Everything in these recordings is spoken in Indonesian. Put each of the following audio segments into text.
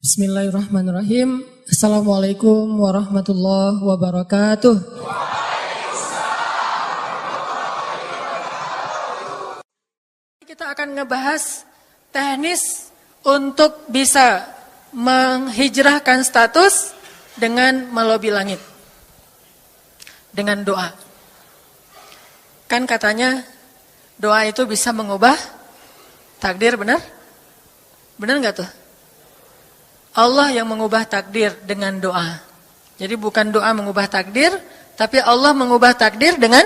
Bismillahirrahmanirrahim. Assalamualaikum warahmatullahi wabarakatuh. Kita akan ngebahas teknis untuk bisa menghijrahkan status dengan melobi langit. Dengan doa. Kan katanya doa itu bisa mengubah takdir, benar? Benar nggak tuh? Allah yang mengubah takdir dengan doa. Jadi bukan doa mengubah takdir, tapi Allah mengubah takdir dengan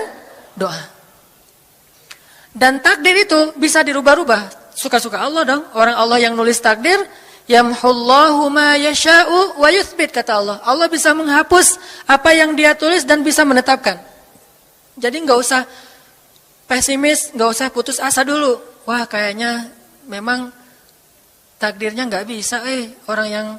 doa. Dan takdir itu bisa dirubah-rubah. Suka-suka Allah dong. Orang Allah yang nulis takdir, yamhullahu ma yasha'u wa yuthbit, kata Allah. Allah bisa menghapus apa yang Dia tulis dan bisa menetapkan. Jadi nggak usah pesimis, nggak usah putus asa dulu. Wah, kayaknya memang takdirnya nggak bisa, orang yang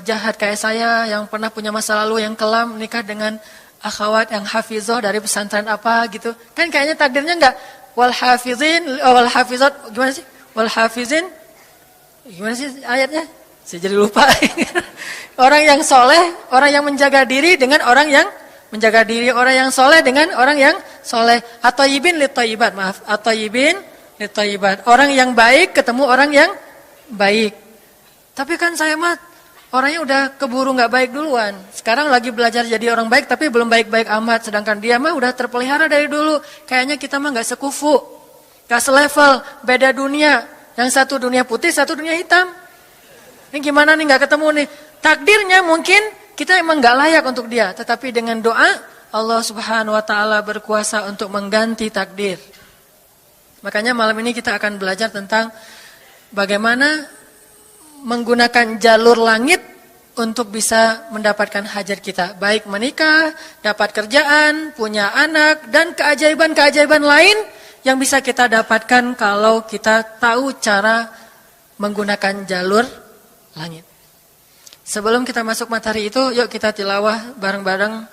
jahat kayak saya, yang pernah punya masa lalu yang kelam, nikah dengan akhwat yang hafizoh dari pesantren apa gitu. Kan kayaknya takdirnya nggak wal hafizin, wal hafizat, gimana sih? Wal hafizin, gimana sih ayatnya? Saya jadi lupa. Orang yang soleh, orang yang menjaga diri dengan orang yang menjaga diri, orang yang soleh dengan orang yang soleh. At-thayyibin lit-thayyibat, maaf. At-thayyibin lit-thayyibat. Orang yang baik ketemu orang yang baik. Tapi kan saya mah orangnya udah keburu nggak baik duluan. Sekarang lagi belajar jadi orang baik tapi belum baik-baik amat. Sedangkan dia mah udah terpelihara dari dulu. Kayaknya kita mah nggak sekufu, nggak selevel, beda dunia. Yang satu dunia putih, satu dunia hitam. Ini gimana nih nggak ketemu nih? Takdirnya mungkin kita emang nggak layak untuk dia. Tetapi dengan doa Allah Subhanahu Wa Taala berkuasa untuk mengganti takdir. Makanya malam ini kita akan belajar tentang bagaimana menggunakan jalur langit untuk bisa mendapatkan hajat kita. Baik menikah, dapat kerjaan, punya anak, dan keajaiban-keajaiban lain yang bisa kita dapatkan kalau kita tahu cara menggunakan jalur langit. Sebelum kita masuk materi itu, yuk kita tilawah bareng-bareng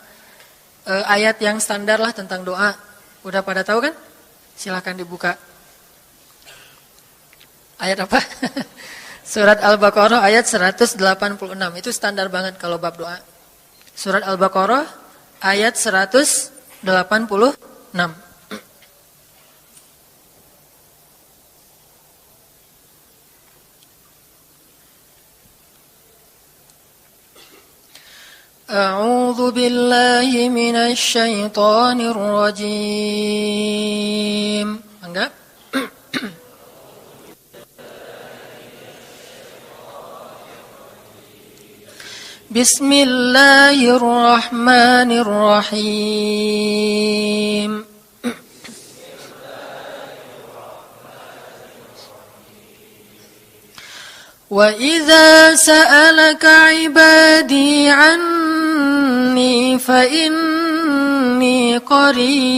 ayat yang standar lah tentang doa. Udah pada tahu kan? Silakan dibuka. Ayat apa? Surat Al-Baqarah ayat 186. Itu standar banget kalau bab doa. Surat Al-Baqarah ayat 186. A'udzu billahi minasy syaithanir rajim. Enggak? Bismillahirrahmanirrahim. Wa idza sa'alaka 'ibadi 'anni fa inni qarib.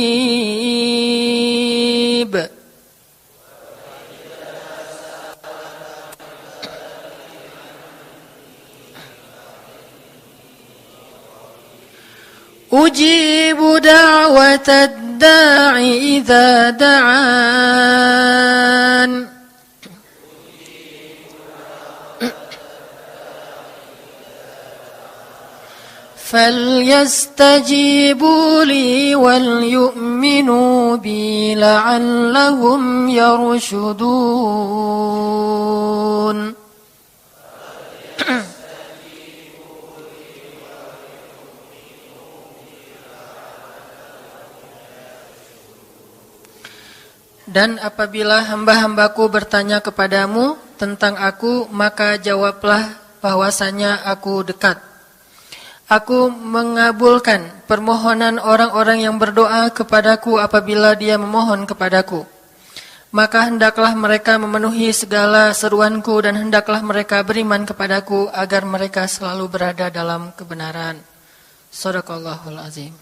Ujibu da'watad da'i idza da'an. Falyastajibu li wal yu'minu bi la'allahum yarshudun. Dan apabila hamba-hambaku bertanya kepadamu tentang aku, maka jawablah bahwasanya aku dekat. Aku mengabulkan permohonan orang-orang yang berdoa kepadaku apabila dia memohon kepadaku. Maka hendaklah mereka memenuhi segala seruanku dan hendaklah mereka beriman kepadaku agar mereka selalu berada dalam kebenaran. Shadaqallahul azim.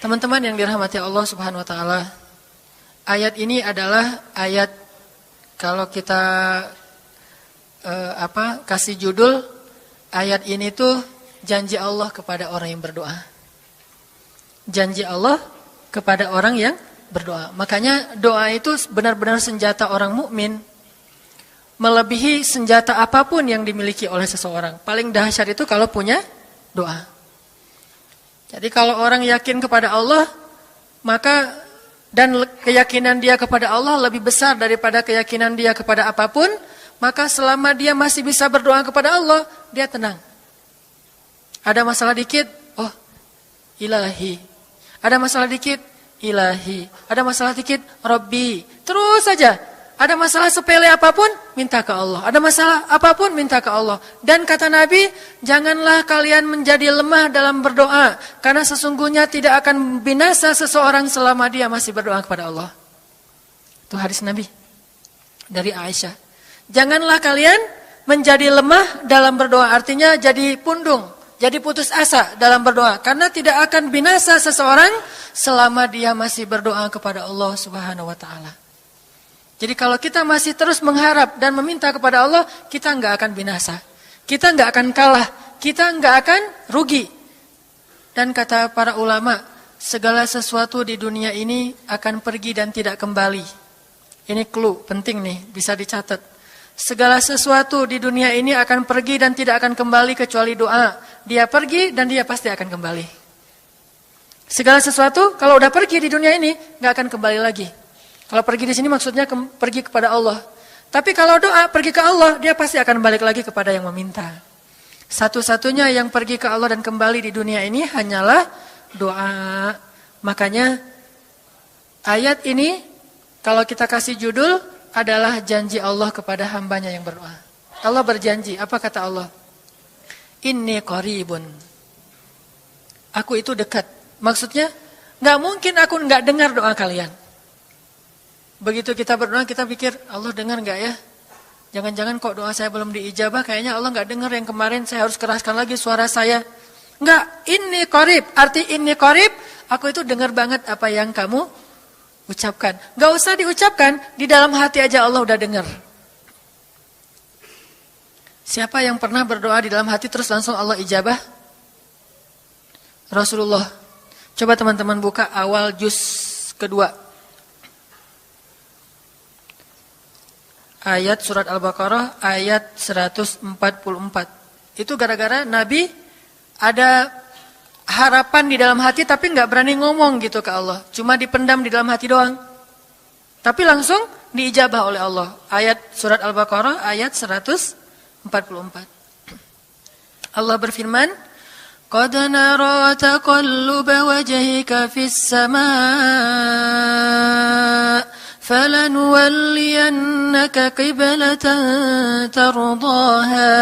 Teman-teman yang dirahmati Allah Subhanahu wa taala, ayat ini adalah ayat kalau kita kasih judul ayat ini tuh janji Allah kepada orang yang berdoa. Janji Allah kepada orang yang berdoa. Makanya doa itu benar-benar senjata orang mukmin. melebihi senjata apapun yang dimiliki oleh seseorang. Paling dahsyat itu kalau punya doa. Jadi kalau orang yakin kepada Allah, maka dan keyakinan dia kepada Allah lebih besar daripada keyakinan dia kepada apapun, maka selama dia masih bisa berdoa kepada Allah, dia tenang. Ada masalah dikit, oh ilahi. Ada masalah dikit, ilahi. Ada masalah dikit, Rabbi. Terus saja. Ada masalah sepele apapun, minta ke Allah. Ada masalah apapun, minta ke Allah. Dan kata Nabi, janganlah kalian menjadi lemah dalam berdoa. Karena sesungguhnya tidak akan binasa seseorang selama dia masih berdoa kepada Allah. Itu hadis Nabi. Dari Aisyah. Janganlah kalian menjadi lemah dalam berdoa. Artinya jadi pundung, jadi putus asa dalam berdoa. Karena tidak akan binasa seseorang selama dia masih berdoa kepada Allah Subhanahu wa ta'ala. Jadi kalau kita masih terus mengharap dan meminta kepada Allah, kita nggak akan binasa. Kita nggak akan kalah. Kita nggak akan rugi. Dan kata para ulama, segala sesuatu di dunia ini akan pergi dan tidak kembali. Ini clue penting nih, bisa dicatat. Segala sesuatu di dunia ini akan pergi dan tidak akan kembali kecuali doa. Dia pergi dan dia pasti akan kembali. Segala sesuatu kalau udah pergi di dunia ini nggak akan kembali lagi. Kalau pergi di sini maksudnya pergi kepada Allah. Tapi kalau doa pergi ke Allah, dia pasti akan balik lagi kepada yang meminta. Satu-satunya yang pergi ke Allah dan kembali di dunia ini hanyalah doa. Makanya ayat ini kalau kita kasih judul adalah janji Allah kepada hambanya yang berdoa. Allah berjanji, apa kata Allah? Inni qaribun. Aku itu dekat. Maksudnya nggak mungkin aku nggak dengar doa kalian. Begitu kita berdoa, kita pikir, Allah dengar nggak ya? Jangan-jangan kok doa saya belum diijabah, kayaknya Allah nggak dengar yang kemarin, saya harus keraskan lagi suara saya. Nggak, ini qarib. Arti ini qarib, aku itu dengar banget apa yang kamu ucapkan. Nggak usah diucapkan, di dalam hati aja Allah udah dengar. Siapa yang pernah berdoa di dalam hati terus langsung Allah ijabah? Rasulullah. Coba teman-teman buka awal juz kedua. Ayat surat Al-Baqarah ayat 144. Itu gara-gara Nabi ada harapan di dalam hati tapi nggak berani ngomong gitu ke Allah. Cuma dipendam di dalam hati doang. Tapi langsung diijabah oleh Allah. Ayat surat Al-Baqarah ayat 144. Allah berfirman, "Qad nara taqalluba wajhika fis samaa." فَلَنُوَلِّيَنَّكَ قِبْلَةً تَرْضَاهَا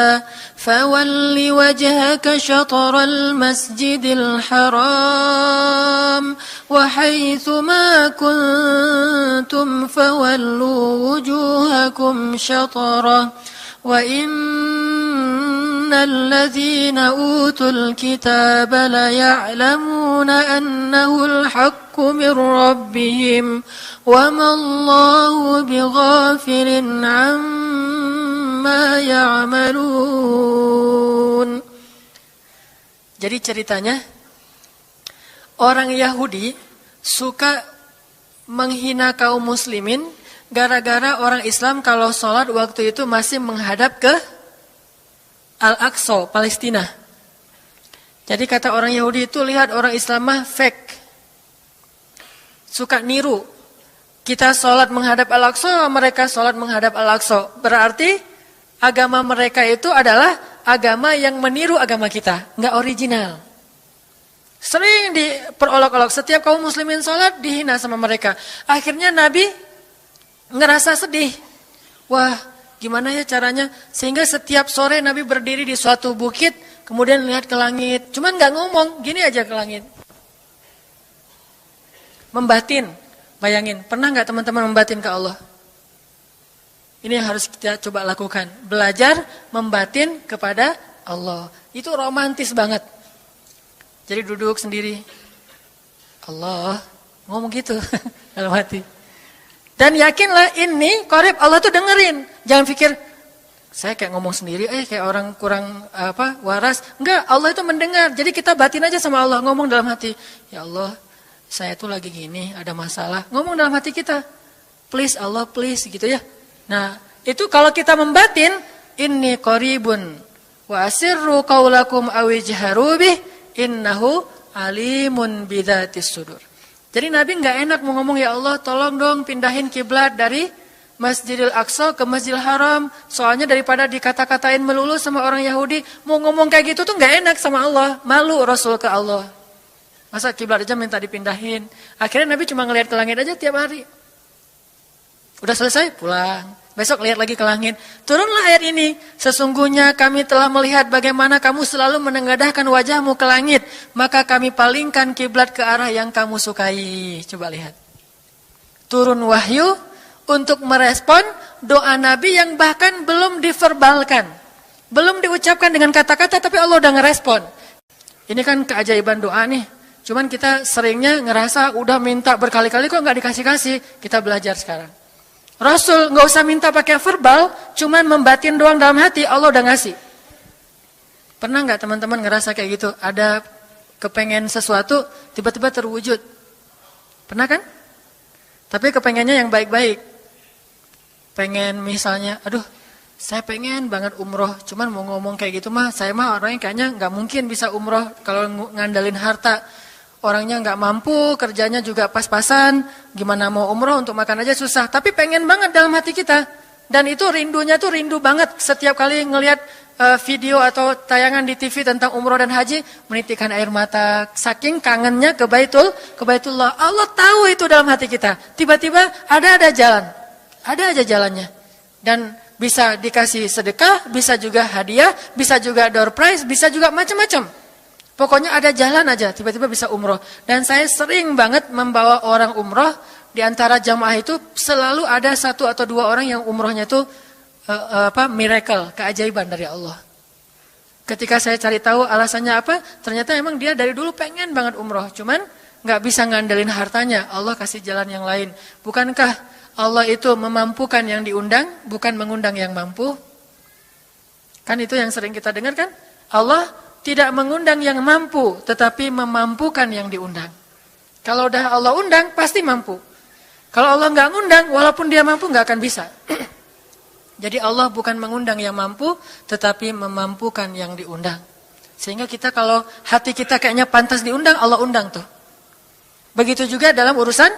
فَوَلِّ وَجْهَكَ شَطْرَ الْمَسْجِدِ الْحَرَامِ وَحَيْثُ مَا كُنْتُمْ فَوَلُّوا وُجُوهَكُمْ شَطْرَهُ وَإِنَّ الَّذِينَ أُوتُوا الْكِتَابَ لَيَعْلَمُونَ أَنَّهُ الْحَقُّ مِنْ رَبِّهِمْ وَمَا اللَّهُ بِغَافِلٍ عَمَّا يَعْمَلُونَ. Jadi ceritanya, orang Yahudi suka menghina kaum muslimin gara-gara orang Islam kalau sholat waktu itu masih menghadap ke Al-Aqsa, Palestina. Jadi kata orang Yahudi itu, lihat orang Islam mah fake. Suka niru. Kita sholat menghadap Al-Aqsa, mereka sholat menghadap Al-Aqsa. Berarti agama mereka itu adalah agama yang meniru agama kita. Nggak original. Sering diperolok-olok. Setiap kaum muslimin sholat dihina sama mereka. Akhirnya Nabi ngerasa sedih. Wah, gimana ya caranya? Sehingga setiap sore Nabi berdiri di suatu bukit, kemudian lihat ke langit. Cuman nggak ngomong, gini aja ke langit. Membatin, bayangin. Pernah nggak teman-teman membatin ke Allah? Ini yang harus kita coba lakukan. Belajar membatin kepada Allah. Itu romantis banget. Jadi duduk sendiri. Allah, ngomong gitu dalam hati. Dan yakinlah ini qarib, Allah tuh dengerin. Jangan pikir saya kayak ngomong sendiri, kayak orang kurang waras. Enggak, Allah itu mendengar. Jadi kita batin aja sama Allah, ngomong dalam hati. Ya Allah, saya tuh lagi gini, ada masalah. Ngomong dalam hati kita. Please Allah, please gitu ya. Nah, itu kalau kita membatin, inni qaribun wa asirru qaulakum aw ijharu bih innahu alimun bidzatis sudur. Jadi Nabi nggak enak mau ngomong, ya Allah tolong dong pindahin kiblat dari Masjidil Aqsa ke Masjidil Haram. Soalnya daripada dikata-katain melulu sama orang Yahudi, mau ngomong kayak gitu tuh nggak enak sama Allah. Malu Rasul ke Allah. Masa kiblat aja minta dipindahin. Akhirnya Nabi cuma ngelihat ke langit aja tiap hari. Udah selesai, pulang. Besok lihat lagi ke langit. Turunlah ayat ini. Sesungguhnya kami telah melihat bagaimana kamu selalu menengadahkan wajahmu ke langit. Maka kami palingkan kiblat ke arah yang kamu sukai. Coba lihat. Turun wahyu untuk merespon doa Nabi yang bahkan belum diverbalkan. Belum diucapkan dengan kata-kata, tapi Allah udah ngerespon. Ini kan keajaiban doa nih. Cuman kita seringnya ngerasa udah minta berkali-kali kok nggak dikasih-kasih. Kita belajar sekarang. Rasul nggak usah minta pakai verbal, cuman membatin doang dalam hati, Allah udah ngasih. Pernah nggak teman-teman ngerasa kayak gitu? Ada kepengen sesuatu, tiba-tiba terwujud. Pernah kan? Tapi kepengennya yang baik-baik. Pengen misalnya, aduh, saya pengen banget umroh, cuman mau ngomong kayak gitu mah, saya mah orangnya kayaknya nggak mungkin bisa umroh kalau ngandalin harta. Orangnya nggak mampu, kerjanya juga pas-pasan, gimana mau umroh untuk makan aja susah. Tapi pengen banget dalam hati kita. Dan itu rindunya tuh rindu banget. Setiap kali ngelihat video atau tayangan di TV tentang umroh dan haji, menitikkan air mata. Saking kangennya ke Baitullah. Allah tahu itu dalam hati kita. Tiba-tiba ada jalan. Ada aja jalannya. Dan bisa dikasih sedekah, bisa juga hadiah, bisa juga door prize, bisa juga macam-macam. Pokoknya ada jalan aja, tiba-tiba bisa umroh. Dan saya sering banget membawa orang umroh. Di antara jamaah itu selalu ada 1 atau 2 orang yang umrohnya itu miracle, keajaiban dari Allah. Ketika saya cari tahu alasannya apa, ternyata emang dia dari dulu pengen banget umroh. Cuman nggak bisa ngandelin hartanya, Allah kasih jalan yang lain. Bukankah Allah itu memampukan yang diundang, bukan mengundang yang mampu? Kan itu yang sering kita dengar kan? Allah tidak mengundang yang mampu, tetapi memampukan yang diundang. Kalau udah Allah undang, pasti mampu. Kalau Allah nggak ngundang, walaupun dia mampu nggak akan bisa. Jadi Allah bukan mengundang yang mampu, tetapi memampukan yang diundang. Sehingga kita kalau hati kita kayaknya pantas diundang, Allah undang tuh. Begitu juga dalam urusan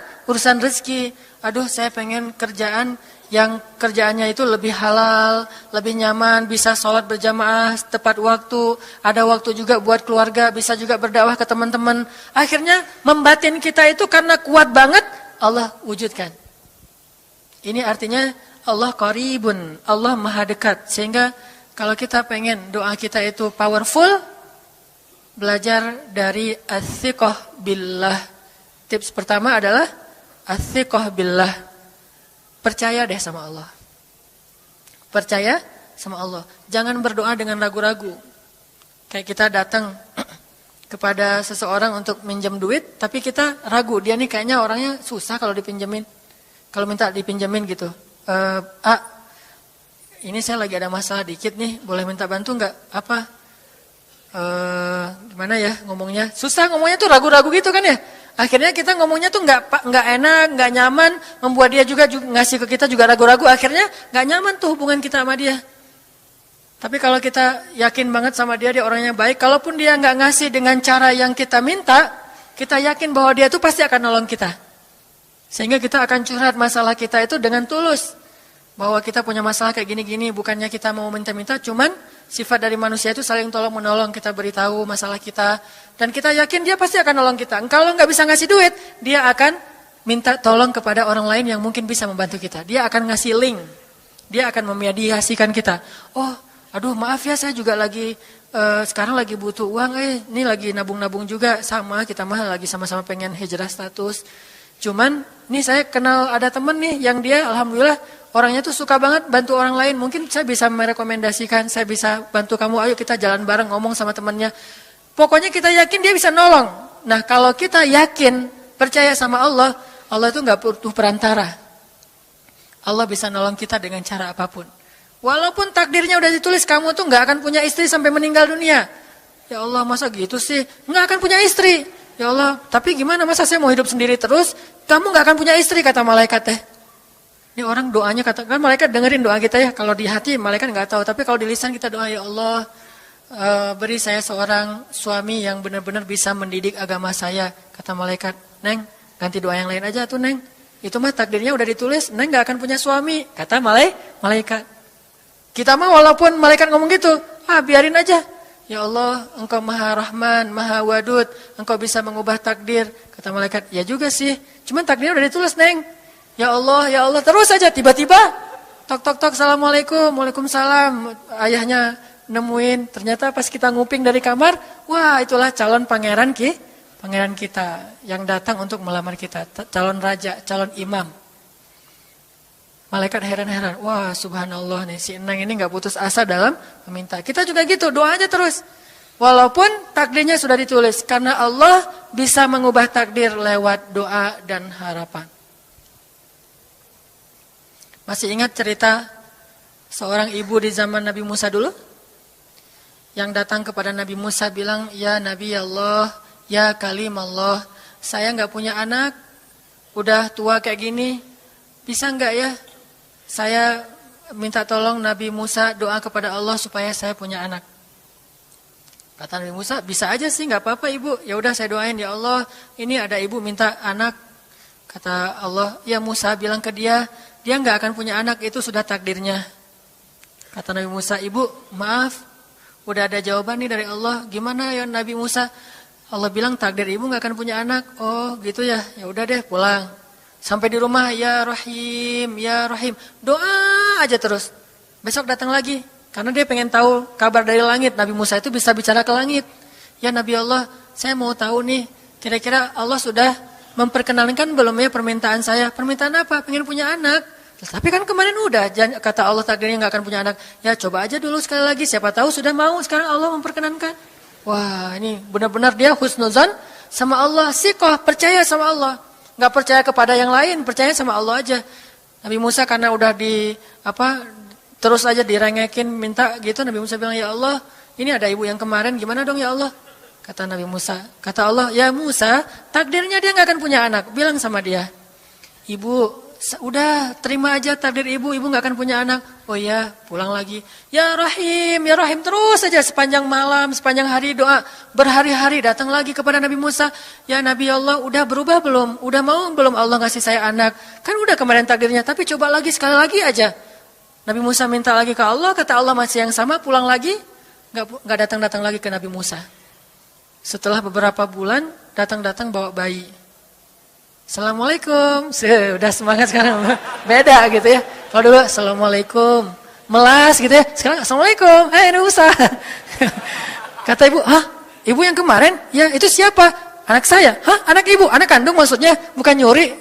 rezeki. Aduh, saya pengen kerjaan yang kerjaannya itu lebih halal, lebih nyaman, bisa sholat berjamaah tepat waktu, ada waktu juga buat keluarga, bisa juga berdakwah ke teman-teman. Akhirnya membatin kita itu karena kuat banget, Allah wujudkan. Ini artinya Allah qaribun, Allah maha dekat. Sehingga kalau kita pengen doa kita itu powerful, belajar dari as-thiqah billah. Tips pertama adalah as-thiqah billah. Percaya deh sama Allah. Percaya sama Allah. Jangan berdoa dengan ragu-ragu. Kayak kita datang kepada seseorang untuk minjem duit, tapi kita ragu. Dia nih kayaknya orangnya susah kalau dipinjemin. Kalau minta dipinjemin gitu. Ini saya lagi ada masalah dikit nih. Boleh minta bantu nggak? Apa? Gimana ya ngomongnya? Susah ngomongnya tuh ragu-ragu gitu kan ya. Akhirnya kita ngomongnya tuh nggak enak, nggak nyaman, membuat dia juga ngasih ke kita juga ragu-ragu. Akhirnya nggak nyaman tuh hubungan kita sama dia. Tapi kalau kita yakin banget sama dia orangnya baik, kalaupun dia nggak ngasih dengan cara yang kita minta, kita yakin bahwa dia tuh pasti akan nolong kita. Sehingga kita akan curhat masalah kita itu dengan tulus. Bahwa kita punya masalah kayak gini-gini, bukannya kita mau minta-minta, cuman sifat dari manusia itu saling tolong-menolong, kita beritahu masalah kita. Dan kita yakin dia pasti akan nolong kita. Kalau nggak bisa ngasih duit, dia akan minta tolong kepada orang lain yang mungkin bisa membantu kita. Dia akan ngasih link. Dia akan memediasikan kita. Oh, aduh maaf ya saya juga lagi, sekarang lagi butuh uang. Ini lagi nabung-nabung juga. Sama, kita mah lagi sama-sama pengen hijrah status. Cuman, nih saya kenal ada temen nih yang dia alhamdulillah orangnya tuh suka banget bantu orang lain. Mungkin saya bisa merekomendasikan, saya bisa bantu kamu, ayo kita jalan bareng ngomong sama temennya. Pokoknya kita yakin dia bisa nolong. Nah kalau kita yakin, percaya sama Allah, Allah itu gak butuh perantara. Allah bisa nolong kita dengan cara apapun. Walaupun takdirnya udah ditulis, kamu tuh gak akan punya istri sampai meninggal dunia. Ya Allah masa gitu sih, gak akan punya istri. Ya Allah, tapi gimana masa saya mau hidup sendiri terus? Kamu gak akan punya istri kata malaikat teh. Ini orang doanya katakan malaikat dengerin doa kita ya. Kalau di hati malaikat nggak tahu, tapi kalau di lisan kita doa, ya Allah, beri saya seorang suami yang benar-benar bisa mendidik agama saya. Kata malaikat, Neng, ganti doa yang lain aja tuh Neng. Itu mah takdirnya udah ditulis, Neng nggak akan punya suami. Kata malaikat. Kita mah walaupun malaikat ngomong gitu, biarin aja. Ya Allah, Engkau Maha Rahman, Maha Wadud, Engkau bisa mengubah takdir. Kata malaikat, ya juga sih. Cuman takdirnya udah ditulis Neng. Ya Allah, terus aja tiba-tiba tok, Assalamualaikum, Waalaikumsalam. Ayahnya nemuin, ternyata pas kita nguping dari kamar, wah itulah calon pangeran kita yang datang untuk melamar kita, calon raja, calon imam. Malaikat heran-heran, wah subhanallah nih, si Enang ini gak putus asa dalam meminta. Kita juga gitu, doa aja terus. Walaupun takdirnya sudah ditulis, karena Allah bisa mengubah takdir lewat doa dan harapan. Masih ingat cerita seorang ibu di zaman Nabi Musa dulu? Yang datang kepada Nabi Musa bilang, ya Nabi Allah, ya Kalim Allah, saya gak punya anak, udah tua kayak gini, bisa gak ya? Saya minta tolong Nabi Musa doa kepada Allah supaya saya punya anak. Kata Nabi Musa, bisa aja sih, gak apa-apa ibu. Ya udah saya doain, ya Allah, ini ada ibu minta anak. Kata Allah, ya Musa bilang ke dia gak akan punya anak, itu sudah takdirnya. Kata Nabi Musa, ibu maaf, udah ada jawaban nih dari Allah. Gimana ya Nabi Musa? Allah bilang takdir ibu gak akan punya anak. Oh gitu ya, ya udah deh pulang. Sampai di rumah, ya Rahim, ya Rahim. Doa aja terus. Besok datang lagi. Karena dia pengen tahu kabar dari langit. Nabi Musa itu bisa bicara ke langit. Ya Nabi Allah, saya mau tahu nih, kira-kira Allah sudah memperkenalkan belum ya permintaan saya? Permintaan apa? Pengen punya anak. Tapi kan kemarin udah, kata Allah takdirnya gak akan punya anak. Ya coba aja dulu sekali lagi, siapa tahu sudah mau. Sekarang Allah memperkenankan. Wah ini benar-benar dia husnuzan sama Allah. Sikoh, percaya sama Allah. Gak percaya kepada yang lain, percaya sama Allah aja. Nabi Musa karena udah terus aja direngekin minta gitu. Nabi Musa bilang, ya Allah, ini ada ibu yang kemarin, gimana dong ya Allah? Kata Nabi Musa, kata Allah, ya Musa, takdirnya dia gak akan punya anak. Bilang sama dia, ibu, udah terima aja takdir ibu gak akan punya anak. Oh ya, pulang lagi. Ya Rahim, terus aja sepanjang malam, sepanjang hari doa. Berhari-hari datang lagi kepada Nabi Musa. Ya Nabi Allah, udah berubah belum? Udah mau belum Allah ngasih saya anak? Kan udah kemarin takdirnya, tapi coba lagi, sekali lagi aja. Nabi Musa minta lagi ke Allah, kata Allah masih yang sama, pulang lagi. Gak datang-datang lagi ke Nabi Musa. Setelah beberapa bulan, datang-datang bawa bayi. Assalamualaikum. Sudah semangat sekarang. Beda gitu ya. Kalau dulu, Assalamualaikum. Melas gitu ya. Sekarang, Assalamualaikum. Hai Nabi Musa. Kata ibu, ibu yang kemarin? Ya, itu siapa? Anak saya. Anak ibu? Anak kandung maksudnya? Bukan nyuri.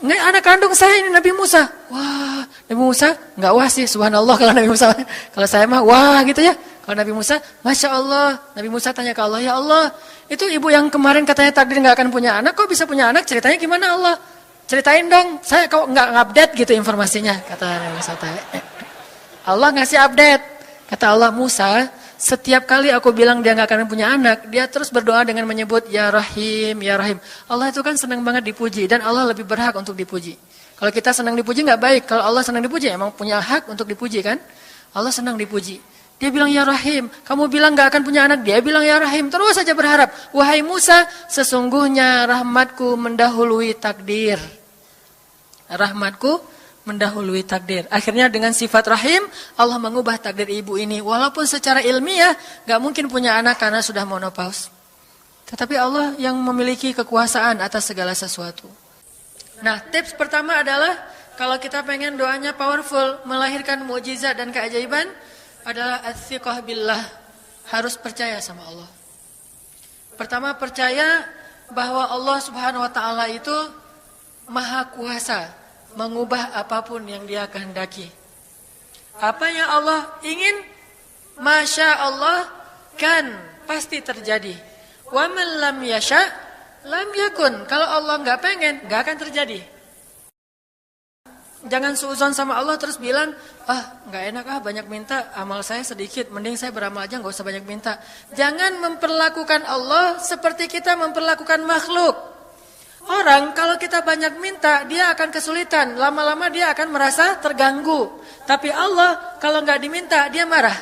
Nggak, anak kandung saya ini Nabi Musa. Wah, Nabi Musa nggak wah sih, subhanallah kalau Nabi Musa. Kalau saya mah wah gitu ya. Kalau Nabi Musa, Masya Allah. Nabi Musa tanya ke Allah, ya Allah, itu ibu yang kemarin katanya takdir nggak akan punya anak, kok bisa punya anak? Ceritanya gimana Allah? Ceritain dong, saya kok nggak update gitu informasinya. Kata Nabi Musa. Allah ngasih update. Kata Allah, Musa, setiap kali aku bilang dia nggak akan punya anak, dia terus berdoa dengan menyebut Ya Rahim, Ya Rahim. Allah itu kan senang banget dipuji dan Allah lebih berhak untuk dipuji. Kalau kita senang dipuji nggak baik, kalau Allah senang dipuji emang punya hak untuk dipuji kan? Allah senang dipuji. Dia bilang Ya Rahim, kamu bilang gak akan punya anak, dia bilang Ya Rahim, terus saja berharap. Wahai Musa, sesungguhnya rahmatku mendahului takdir. Rahmatku mendahului takdir. Akhirnya dengan sifat Rahim, Allah mengubah takdir ibu ini. Walaupun secara ilmiah gak mungkin punya anak karena sudah menopause. Tetapi Allah yang memiliki kekuasaan atas segala sesuatu. Nah, tips pertama adalah kalau kita pengen doanya powerful, melahirkan mukjizat dan keajaiban, adalah ats-tsiqah billah, harus percaya sama Allah. Pertama, percaya bahwa Allah Subhanahu wa taala itu maha kuasa mengubah apapun yang Dia kehendaki. Apa yang Allah ingin, masya Allah kan pasti terjadi. Wa man lam yasha lam yakun. Kalau Allah enggak pengen, enggak akan terjadi. Jangan suuzon sama Allah terus bilang, nggak enak banyak minta, amal saya sedikit, mending saya beramal aja nggak usah banyak minta. Jangan memperlakukan Allah seperti kita memperlakukan makhluk. Orang kalau kita banyak minta, dia akan kesulitan. Lama-lama dia akan merasa terganggu. Tapi Allah kalau nggak diminta, dia marah.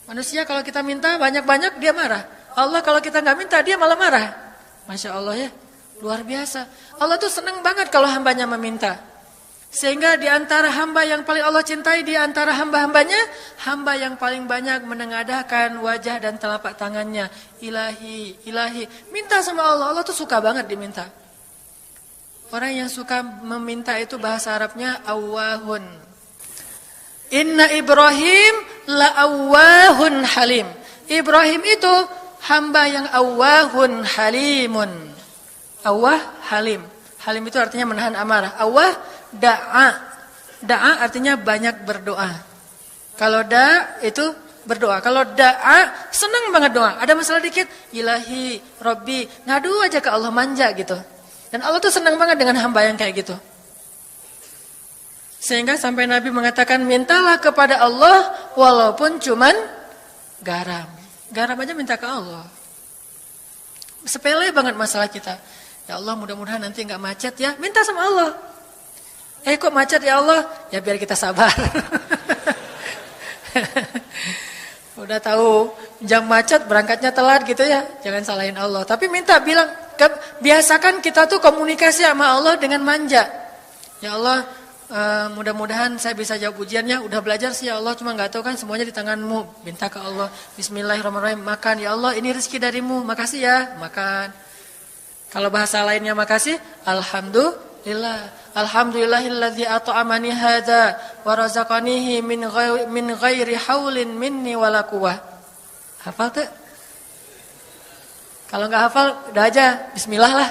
Manusia kalau kita minta banyak-banyak, dia marah. Allah kalau kita nggak minta, dia malah marah. Masya Allah ya, luar biasa. Allah tuh senang banget kalau hambanya meminta. Sehingga di antara hamba yang paling Allah cintai, di antara hamba-hambanya, hamba yang paling banyak menengadahkan wajah dan telapak tangannya. Ilahi, ilahi. Minta sama Allah, Allah tuh suka banget diminta. Orang yang suka meminta itu bahasa Arabnya awwahun. Inna Ibrahim la'awwahun halim. Ibrahim itu hamba yang awwahun halimun. Awwah, halim. Halim itu artinya menahan amarah. Awwah, da'a. Da'a artinya banyak berdoa. Kalau da' itu berdoa. Kalau da'a senang banget doa. Ada masalah dikit, ilahi, Rabbi, ngadu aja ke Allah, manja gitu. Dan Allah tuh senang banget dengan hamba yang kayak gitu. Sehingga sampai Nabi mengatakan, mintalah kepada Allah walaupun cuman garam. Garam aja minta ke Allah. Sepele banget masalah kita. Ya Allah, mudah-mudahan nanti nggak macet ya. Minta sama Allah. Kok macet ya Allah? Ya biar kita sabar. Udah tahu jam macet berangkatnya telat gitu ya. Jangan salahin Allah. Tapi minta, bilang, biasakan kita tuh komunikasi sama Allah dengan manja. Ya Allah, mudah-mudahan saya bisa jawab ujiannya. Udah belajar sih ya Allah, cuma nggak tahu kan semuanya di tanganmu. Minta ke Allah. Bismillahirrahmanirrahim. Makan ya Allah, ini rezeki darimu. Makasih ya, makan. Kalau bahasa lainnya makasih, alhamdulillah. Alhamdulillahilladzi at'amani hadza wa razaqanihi min ghairi haulin minni wala quwwah. Hafal tuh? Kalau enggak hafal, udah aja bismillah lah.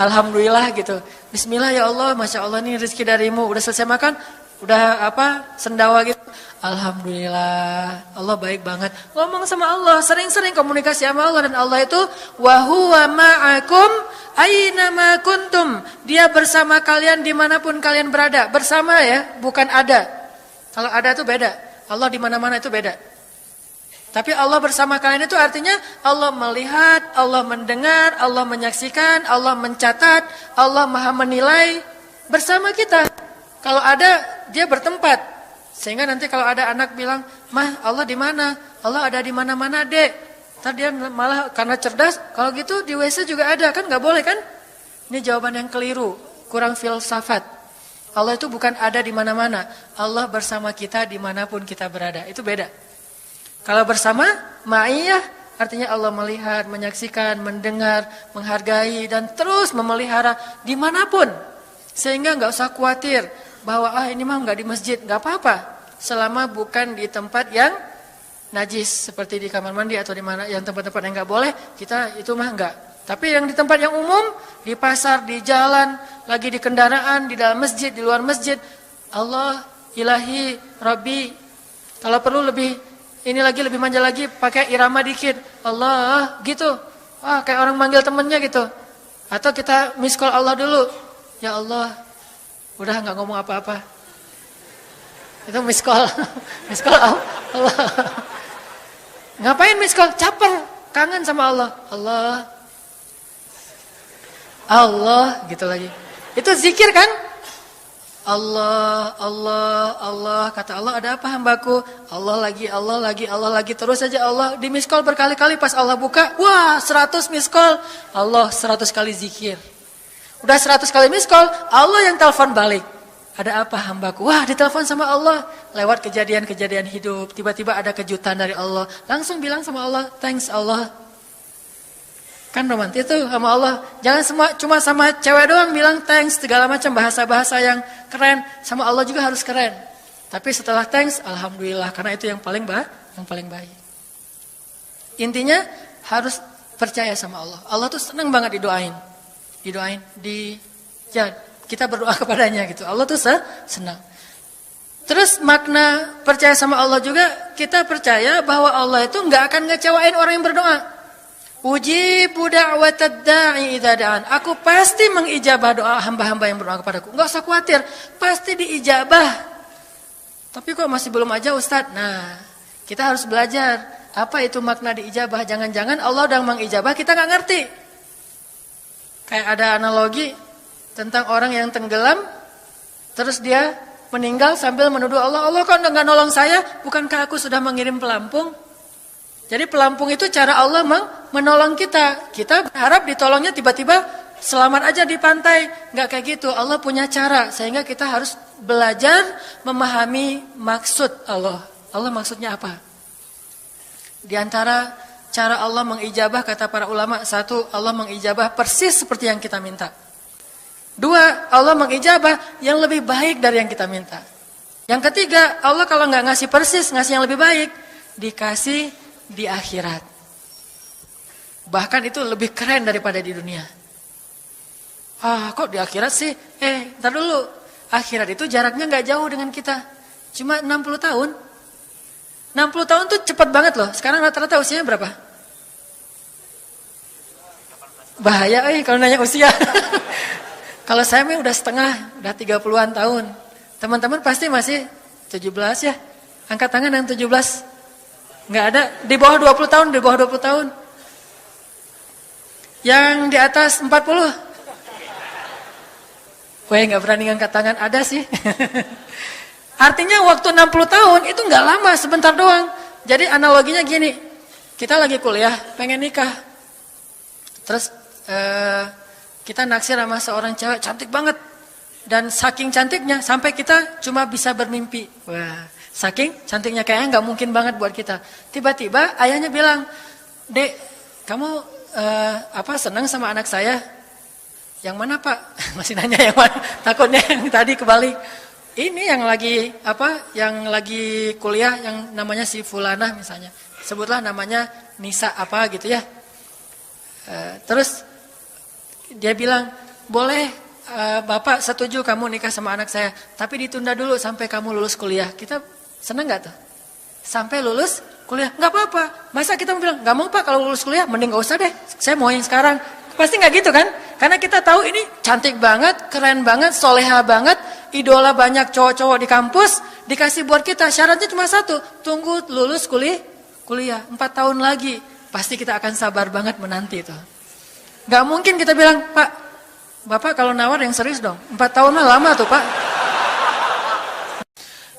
Alhamdulillah gitu. Bismillah ya Allah, Masya Allah ini rezeki darimu. Udah selesai makan, udah sendawa gitu. Alhamdulillah, Allah baik banget. Ngomong sama Allah, sering-sering komunikasi sama Allah. Dan Allah itu wa huwa ma'akum aina ma kuntum. Dia bersama kalian dimanapun kalian berada. Bersama ya, bukan ada. Kalau ada itu beda. Allah di mana-mana itu beda. Tapi Allah bersama kalian itu artinya Allah melihat, Allah mendengar, Allah menyaksikan, Allah mencatat, Allah maha menilai bersama kita. Kalau ada, dia bertempat. Sehingga nanti kalau ada anak bilang, "Mah, Allah di mana?" Allah ada di mana-mana, Dek. Tadi dia malah karena cerdas, kalau gitu di WC juga ada, kan nggak boleh kan? Ini jawaban yang keliru, kurang filsafat. Allah itu bukan ada di mana-mana. Allah bersama kita dimanapun kita berada. Itu beda. Kalau bersama, ma'iyah artinya Allah melihat, menyaksikan, mendengar, menghargai, dan terus memelihara dimanapun. Sehingga nggak usah khawatir bahwa ini mah nggak di masjid, nggak apa-apa. Selama bukan di tempat yang najis, seperti di kamar mandi atau di mana yang tempat-tempat yang nggak boleh, kita itu mah nggak. Tapi yang di tempat yang umum, di pasar, di jalan, lagi di kendaraan, di dalam masjid, di luar masjid, Allah, ilahi, Rabbi. Kalau perlu lebih manja lagi, pakai irama dikit. Allah, gitu. Kayak orang manggil temennya gitu. Atau kita miss call Allah dulu. Ya Allah, udah nggak ngomong apa-apa. Itu miss call. Miss call Allah. Ngapain miss call? Caper, kangen sama Allah. Allah, gitu lagi. Itu zikir kan? Allah, Allah, Allah. Kata Allah, ada apa hambaku? Allah lagi. Terus saja Allah di miss call berkali-kali. Pas Allah buka, wah 100 miss call. Allah 100 kali zikir. Udah 100 kali miss call, Allah yang telepon balik. Ada apa hambaku? Wah, ditelepon sama Allah. Lewat kejadian-kejadian hidup. Tiba-tiba ada kejutan dari Allah. Langsung bilang sama Allah, thanks Allah. Kan romantis tuh sama Allah. Jangan cuma sama cewek doang bilang thanks, segala macam bahasa-bahasa yang keren. Sama Allah juga harus keren. Tapi setelah thanks, alhamdulillah, karena itu yang paling baik. Intinya harus percaya sama Allah. Allah tuh senang banget didoain. Kita berdoa kepadanya gitu. Allah tuh senang. Terus makna percaya sama Allah juga, kita percaya bahwa Allah itu nggak akan ngecewain orang yang berdoa. Ujibu da'watad da'i idza da'an. Aku pasti mengijabah doa hamba-hamba yang berdoa kepadaku. Enggak usah khawatir, pasti diijabah. Tapi kok masih belum aja Ustaz? Nah, kita harus belajar apa itu makna diijabah. Jangan-jangan Allah udah mengijabah, kita enggak ngerti. Kayak ada analogi tentang orang yang tenggelam, terus dia meninggal sambil menuduh Allah, Allah kok nggak nolong saya, bukankah aku sudah mengirim pelampung? Jadi pelampung itu cara Allah menolong kita. Kita berharap ditolongnya tiba-tiba selamat aja di pantai. Nggak kayak gitu, Allah punya cara, sehingga kita harus belajar memahami maksud Allah. Allah maksudnya apa? Di antara cara Allah mengijabah, kata para ulama, satu, Allah mengijabah persis seperti yang kita minta. Dua, Allah mengijabah yang lebih baik dari yang kita minta. Yang ketiga, Allah kalau nggak ngasih persis, ngasih yang lebih baik, dikasih di akhirat. Bahkan itu lebih keren daripada di dunia. Kok di akhirat sih? Ntar dulu. Akhirat itu jaraknya nggak jauh dengan kita. Cuma 60 tahun. 60 tahun tuh cepat banget loh. Sekarang rata-rata usianya berapa? Bahaya kalau nanya usia. Kalau saya udah setengah, udah 30-an tahun. Teman-teman pasti masih 17 ya. Angkat tangan yang 17. Nggak ada. Di bawah 20 tahun, di bawah 20 tahun. Yang di atas 40. Nggak berani angkat tangan, ada sih. Artinya waktu 60 tahun itu nggak lama, sebentar doang. Jadi analoginya gini, kita lagi kuliah, pengen nikah. Terus kita naksir sama seorang cewek cantik banget. Dan saking cantiknya sampai kita cuma bisa bermimpi. Wah, saking cantiknya kayaknya nggak mungkin banget buat kita. Tiba-tiba ayahnya bilang, "Dek, kamu senang sama anak saya?" "Yang mana, Pak?" Masih nanya yang mana. Takutnya yang tadi kebalik. Ini yang lagi kuliah yang namanya si Fulanah misalnya. Sebutlah namanya Nisa apa gitu ya. Terus dia bilang, "Boleh Bapak setuju kamu nikah sama anak saya. Tapi ditunda dulu sampai kamu lulus kuliah." Kita senang gak tuh? Sampai lulus kuliah, gak apa-apa. Masa kita bilang, "Gak mau Pak kalau lulus kuliah, mending gak usah deh. Saya mau yang sekarang." Pasti gak gitu kan? Karena kita tahu ini cantik banget, keren banget, soleha banget, idola banyak cowok-cowok di kampus, dikasih buat kita. Syaratnya cuma satu, tunggu lulus kuliah 4 tahun lagi. Pasti kita akan sabar banget menanti itu. Gak mungkin kita bilang, "Pak, Bapak kalau nawar yang serius dong. 4 tahun mah lama tuh Pak."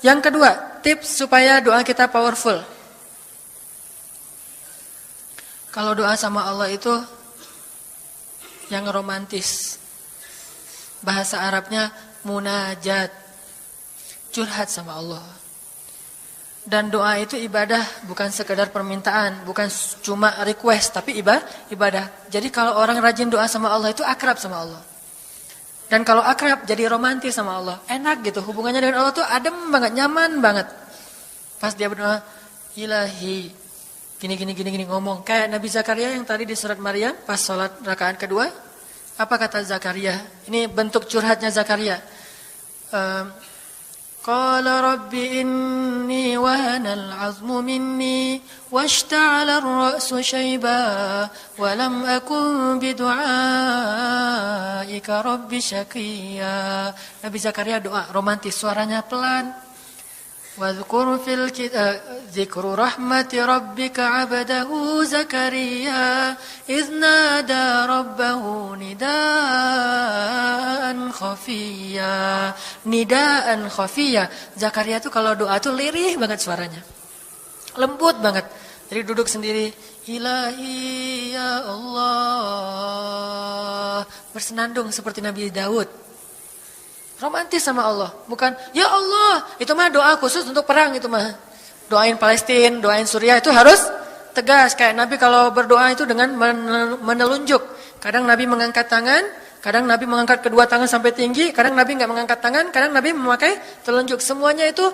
Yang kedua, tips supaya doa kita powerful. Kalau doa sama Allah itu yang romantis. Bahasa Arabnya munajat. Curhat sama Allah. Dan doa itu ibadah, bukan sekedar permintaan, bukan cuma request, tapi ibadah. Jadi kalau orang rajin doa sama Allah itu akrab sama Allah. Dan kalau akrab jadi romantis sama Allah. Enak gitu, hubungannya dengan Allah tuh adem banget, nyaman banget. Pas dia berdoa, "Ilahi," gini ngomong. Kayak Nabi Zakaria yang tadi di surat Maryam pas sholat rakaat kedua. Apa kata Zakaria? Ini bentuk curhatnya Zakaria. Qala rabbi inni wahanal azmu minni washta'ala ar-ra'su shayba wa lam akun bidu'aika rabbi syaqiyya. Nabi Zakaria doa romantis, suaranya pelan. Wadhkur fil dzikru rahmati rabbika 'abdahu Zakaria idz nada rabbahu nidaan khafiyya. Nidaan khafiyya. Zakaria tuh kalau doa tuh lirih banget suaranya. Lembut banget. Jadi duduk sendiri, "Ilahi ya Allah." Bersenandung seperti Nabi Daud. Romantis sama Allah, bukan "Ya Allah." Itu mah doa khusus untuk perang itu mah. Doain Palestina, doain Suriah itu harus tegas. Kayak Nabi kalau berdoa itu dengan menelunjuk. Kadang Nabi mengangkat tangan, kadang Nabi mengangkat kedua tangan sampai tinggi, kadang Nabi nggak mengangkat tangan, kadang Nabi memakai telunjuk. Semuanya itu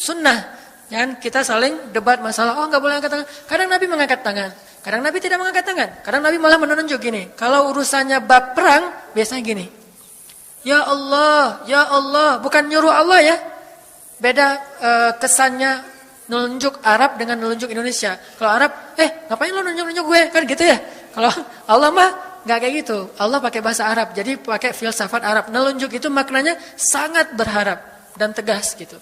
sunnah. Jangan kita saling debat masalah, nggak boleh angkat tangan. Kadang Nabi mengangkat tangan, kadang Nabi tidak mengangkat tangan, kadang Nabi malah menunjuk gini. Kalau urusannya bab perang, biasanya gini. "Ya Allah, ya Allah." Bukan nyuruh Allah ya. Beda kesannya nelunjuk Arab dengan nelunjuk Indonesia. Kalau Arab, ngapain lo nunjuk-nunjuk gue? Kan gitu ya. Kalau Allah mah nggak kayak gitu. Allah pakai bahasa Arab, jadi pakai filsafat Arab. Nelunjuk itu maknanya sangat berharap dan tegas gitu.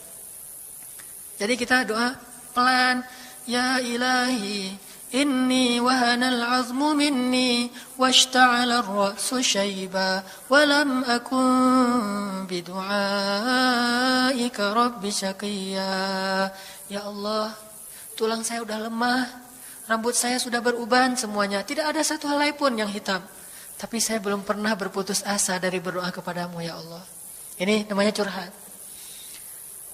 Jadi kita doa pelan. "Ya ilahi, إني وهن العظم مني واشتعل الرأس شيبا ولم أكن بدعائك رب شقيا. Ya Allah, tulang saya sudah lemah, rambut saya sudah beruban semuanya, tidak ada satu helai pun yang hitam. Tapi saya belum pernah berputus asa dari berdoa kepadamu ya Allah. Ini namanya curhat.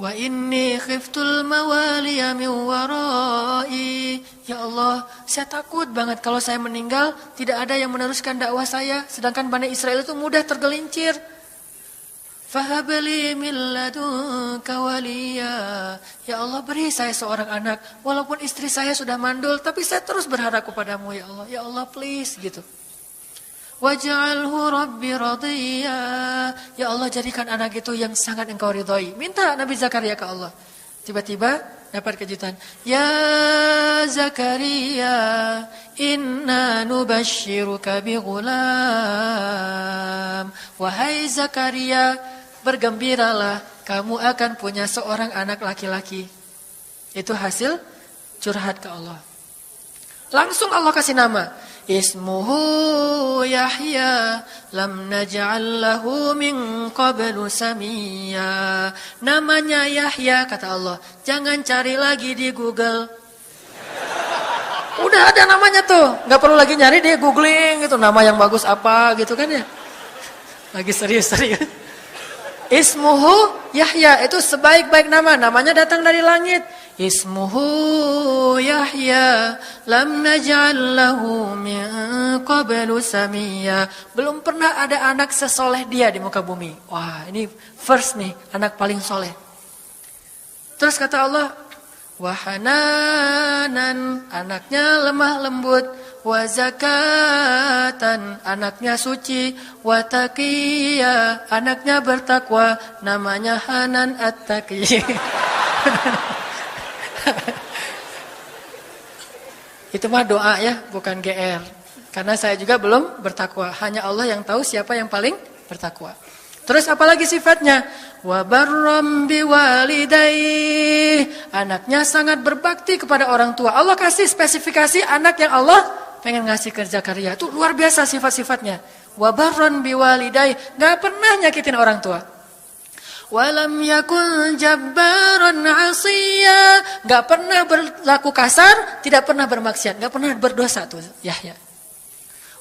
Wa inni khiftul mawaliya min warai. Ya Allah, saya takut banget kalau saya meninggal tidak ada yang meneruskan dakwah saya, sedangkan Bani Israel itu mudah tergelincir. Fahabli min ladunka waliya. Ya Allah, beri saya seorang anak, walaupun istri saya sudah mandul, tapi saya terus berharap kepadamu ya Allah. Ya Allah, please gitu. Waj'alhu rabbi radhiya. Ya Allah, jadikan anak itu yang sangat engkau ridhoi. Minta Nabi Zakaria ke Allah. Tiba-tiba dapat kejutan. Ya Zakaria, inna nubashiruka bi ghulam. Wahai Zakaria, bergembiralah, kamu akan punya seorang anak laki-laki. Itu hasil curhat ke Allah. Langsung Allah kasih nama. Ismuhu Yahya lam naj'al lahu min qablu samiyya. Namanya Yahya, kata Allah. Jangan cari lagi di Google. Udah ada namanya tuh, nggak perlu lagi nyari di googling gitu, nama yang bagus apa gitu kan ya. Lagi serius-serius. Ismuhu Yahya, itu sebaik-baik nama, namanya datang dari langit. Ismuhu Yahya lam naj'al lahu min qablu samiyya. Belum pernah ada anak sesoleh dia di muka bumi. Wah, ini first nih, anak paling soleh. Terus kata Allah, wahananan, anaknya lemah lembut, wa zakatan, anaknya suci, wa taqiyya, anaknya bertakwa, namanya Hanan At-Taqi. Itu mah doa ya, bukan GR. Karena saya juga belum bertakwa. Hanya Allah yang tahu siapa yang paling bertakwa. Terus apalagi sifatnya? Wa barram biwalidayhi, anaknya sangat berbakti kepada orang tua. Allah kasih spesifikasi anak yang Allah pengen ngasih ke Zakaria. Itu luar biasa sifat-sifatnya. Wa barran biwalidayhi, enggak pernah nyakitin orang tua. Walam yakun jabbaran 'asiyya, enggak pernah berlaku kasar, tidak pernah bermaksiat, enggak pernah berdosa tuh Yahya.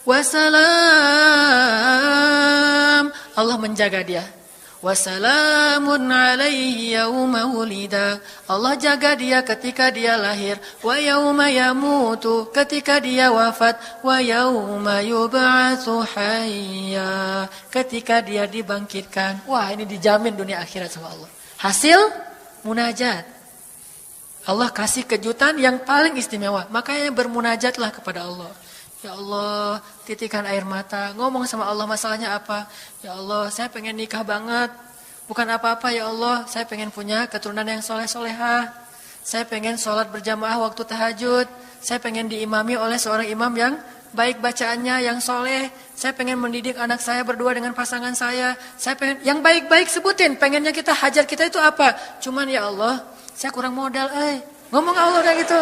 Wassalam, Allah menjaga dia. Wassalamun alaihi yauma wulida, Allah jaga dia ketika dia lahir. Wa yauma yamutu, ketika dia wafat. Wa yauma yub'atsu hayya, ketika dia dibangkitkan. Wah, ini dijamin dunia akhirat sama Allah. Hasil munajat. Allah kasih kejutan yang paling istimewa. Makanya bermunajatlah kepada Allah. Ya Allah, titikan air mata, ngomong sama Allah masalahnya apa. Ya Allah, saya pengen nikah banget. Bukan apa-apa ya Allah, saya pengen punya keturunan yang soleh-solehah. Saya pengen sholat berjamaah waktu tahajud. Saya pengen diimami oleh seorang imam yang baik bacaannya, yang soleh. Saya pengen mendidik anak saya berdua dengan pasangan saya. Saya pengen, yang baik-baik sebutin, pengennya kita, hajar kita itu apa. Cuman ya Allah, saya kurang modal, ngomong Allah udah gitu.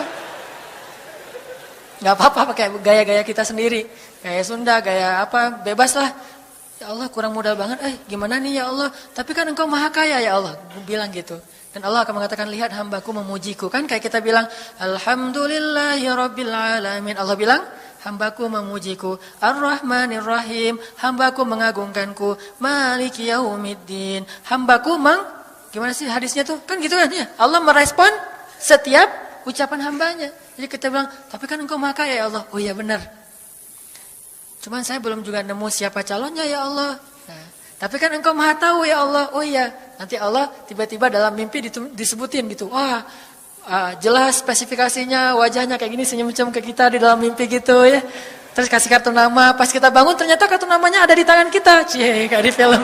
Gak apa-apa pakai gaya-gaya kita sendiri. Gaya Sunda, gaya apa, bebas lah. Ya Allah, kurang modal banget. Gimana nih ya Allah? Tapi kan engkau maha kaya ya Allah. Gue bilang gitu. Dan Allah akan mengatakan, lihat hambaku memujiku. Kan kayak kita bilang, Alhamdulillahi Rabbil Alamin. Allah bilang, hambaku memujiku. Ar-Rahmanir-Rahim, hambaku mengagungkanku. Maliki Yaumiddin, hambaku gimana sih hadisnya tuh? Kan gitu kan ya. Allah merespon setiap ucapan hambanya. Jadi kita bilang, tapi kan engkau maha kaya ya Allah. Oh iya benar. Cuman saya belum juga nemu siapa calonnya ya Allah. Nah, tapi kan engkau maha tahu ya Allah. Oh iya. Nanti Allah tiba-tiba dalam mimpi disebutin gitu. Wah, jelas spesifikasinya, wajahnya kayak gini, senyum-senyum ke kita di dalam mimpi gitu ya. Terus kasih kartu nama. Pas kita bangun ternyata kartu namanya ada di tangan kita. Cie, kayak di film.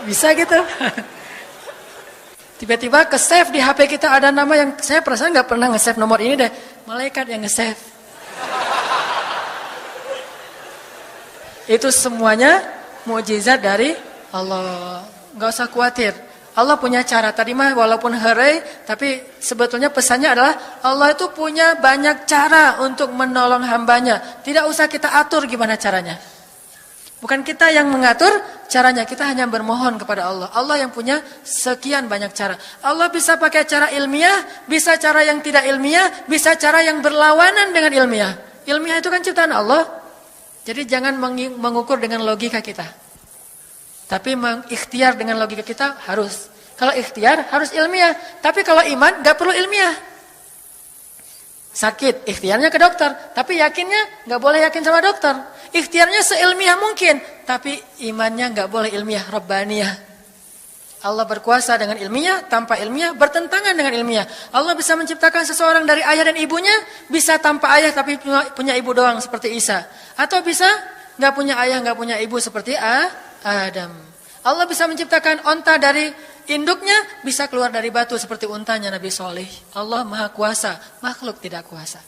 Bisa gitu. Tiba-tiba ke-save di HP kita ada nama yang saya perasaan gak pernah nge-save nomor ini deh. Malaikat yang nge-save. Itu semuanya mukjizat dari Allah. Gak usah khawatir. Allah punya cara. Tadi mah walaupun heureuy, tapi sebetulnya pesannya adalah Allah itu punya banyak cara untuk menolong hambanya. Tidak usah kita atur gimana caranya. Bukan kita yang mengatur caranya, kita hanya bermohon kepada Allah. Allah yang punya sekian banyak cara. Allah bisa pakai cara ilmiah, bisa cara yang tidak ilmiah, bisa cara yang berlawanan dengan ilmiah. Ilmiah itu kan ciptaan Allah. Jadi jangan mengukur dengan logika kita. Tapi mengikhtiar dengan logika kita harus. Kalau ikhtiar harus ilmiah. Tapi kalau iman gak perlu ilmiah. Sakit, ikhtiarnya ke dokter. Tapi yakinnya gak boleh yakin sama dokter. Ikhtiarnya seilmiah mungkin. Tapi imannya gak boleh ilmiah, Rabbaniyah. Allah berkuasa dengan ilmiah, tanpa ilmiah, bertentangan dengan ilmiah. Allah bisa menciptakan seseorang dari ayah dan ibunya. Bisa tanpa ayah tapi punya ibu doang seperti Isa. Atau bisa gak punya ayah, gak punya ibu seperti Adam. Allah bisa menciptakan onta dari induknya, bisa keluar dari batu seperti untanya Nabi Soleh. Allah maha kuasa, makhluk tidak kuasa.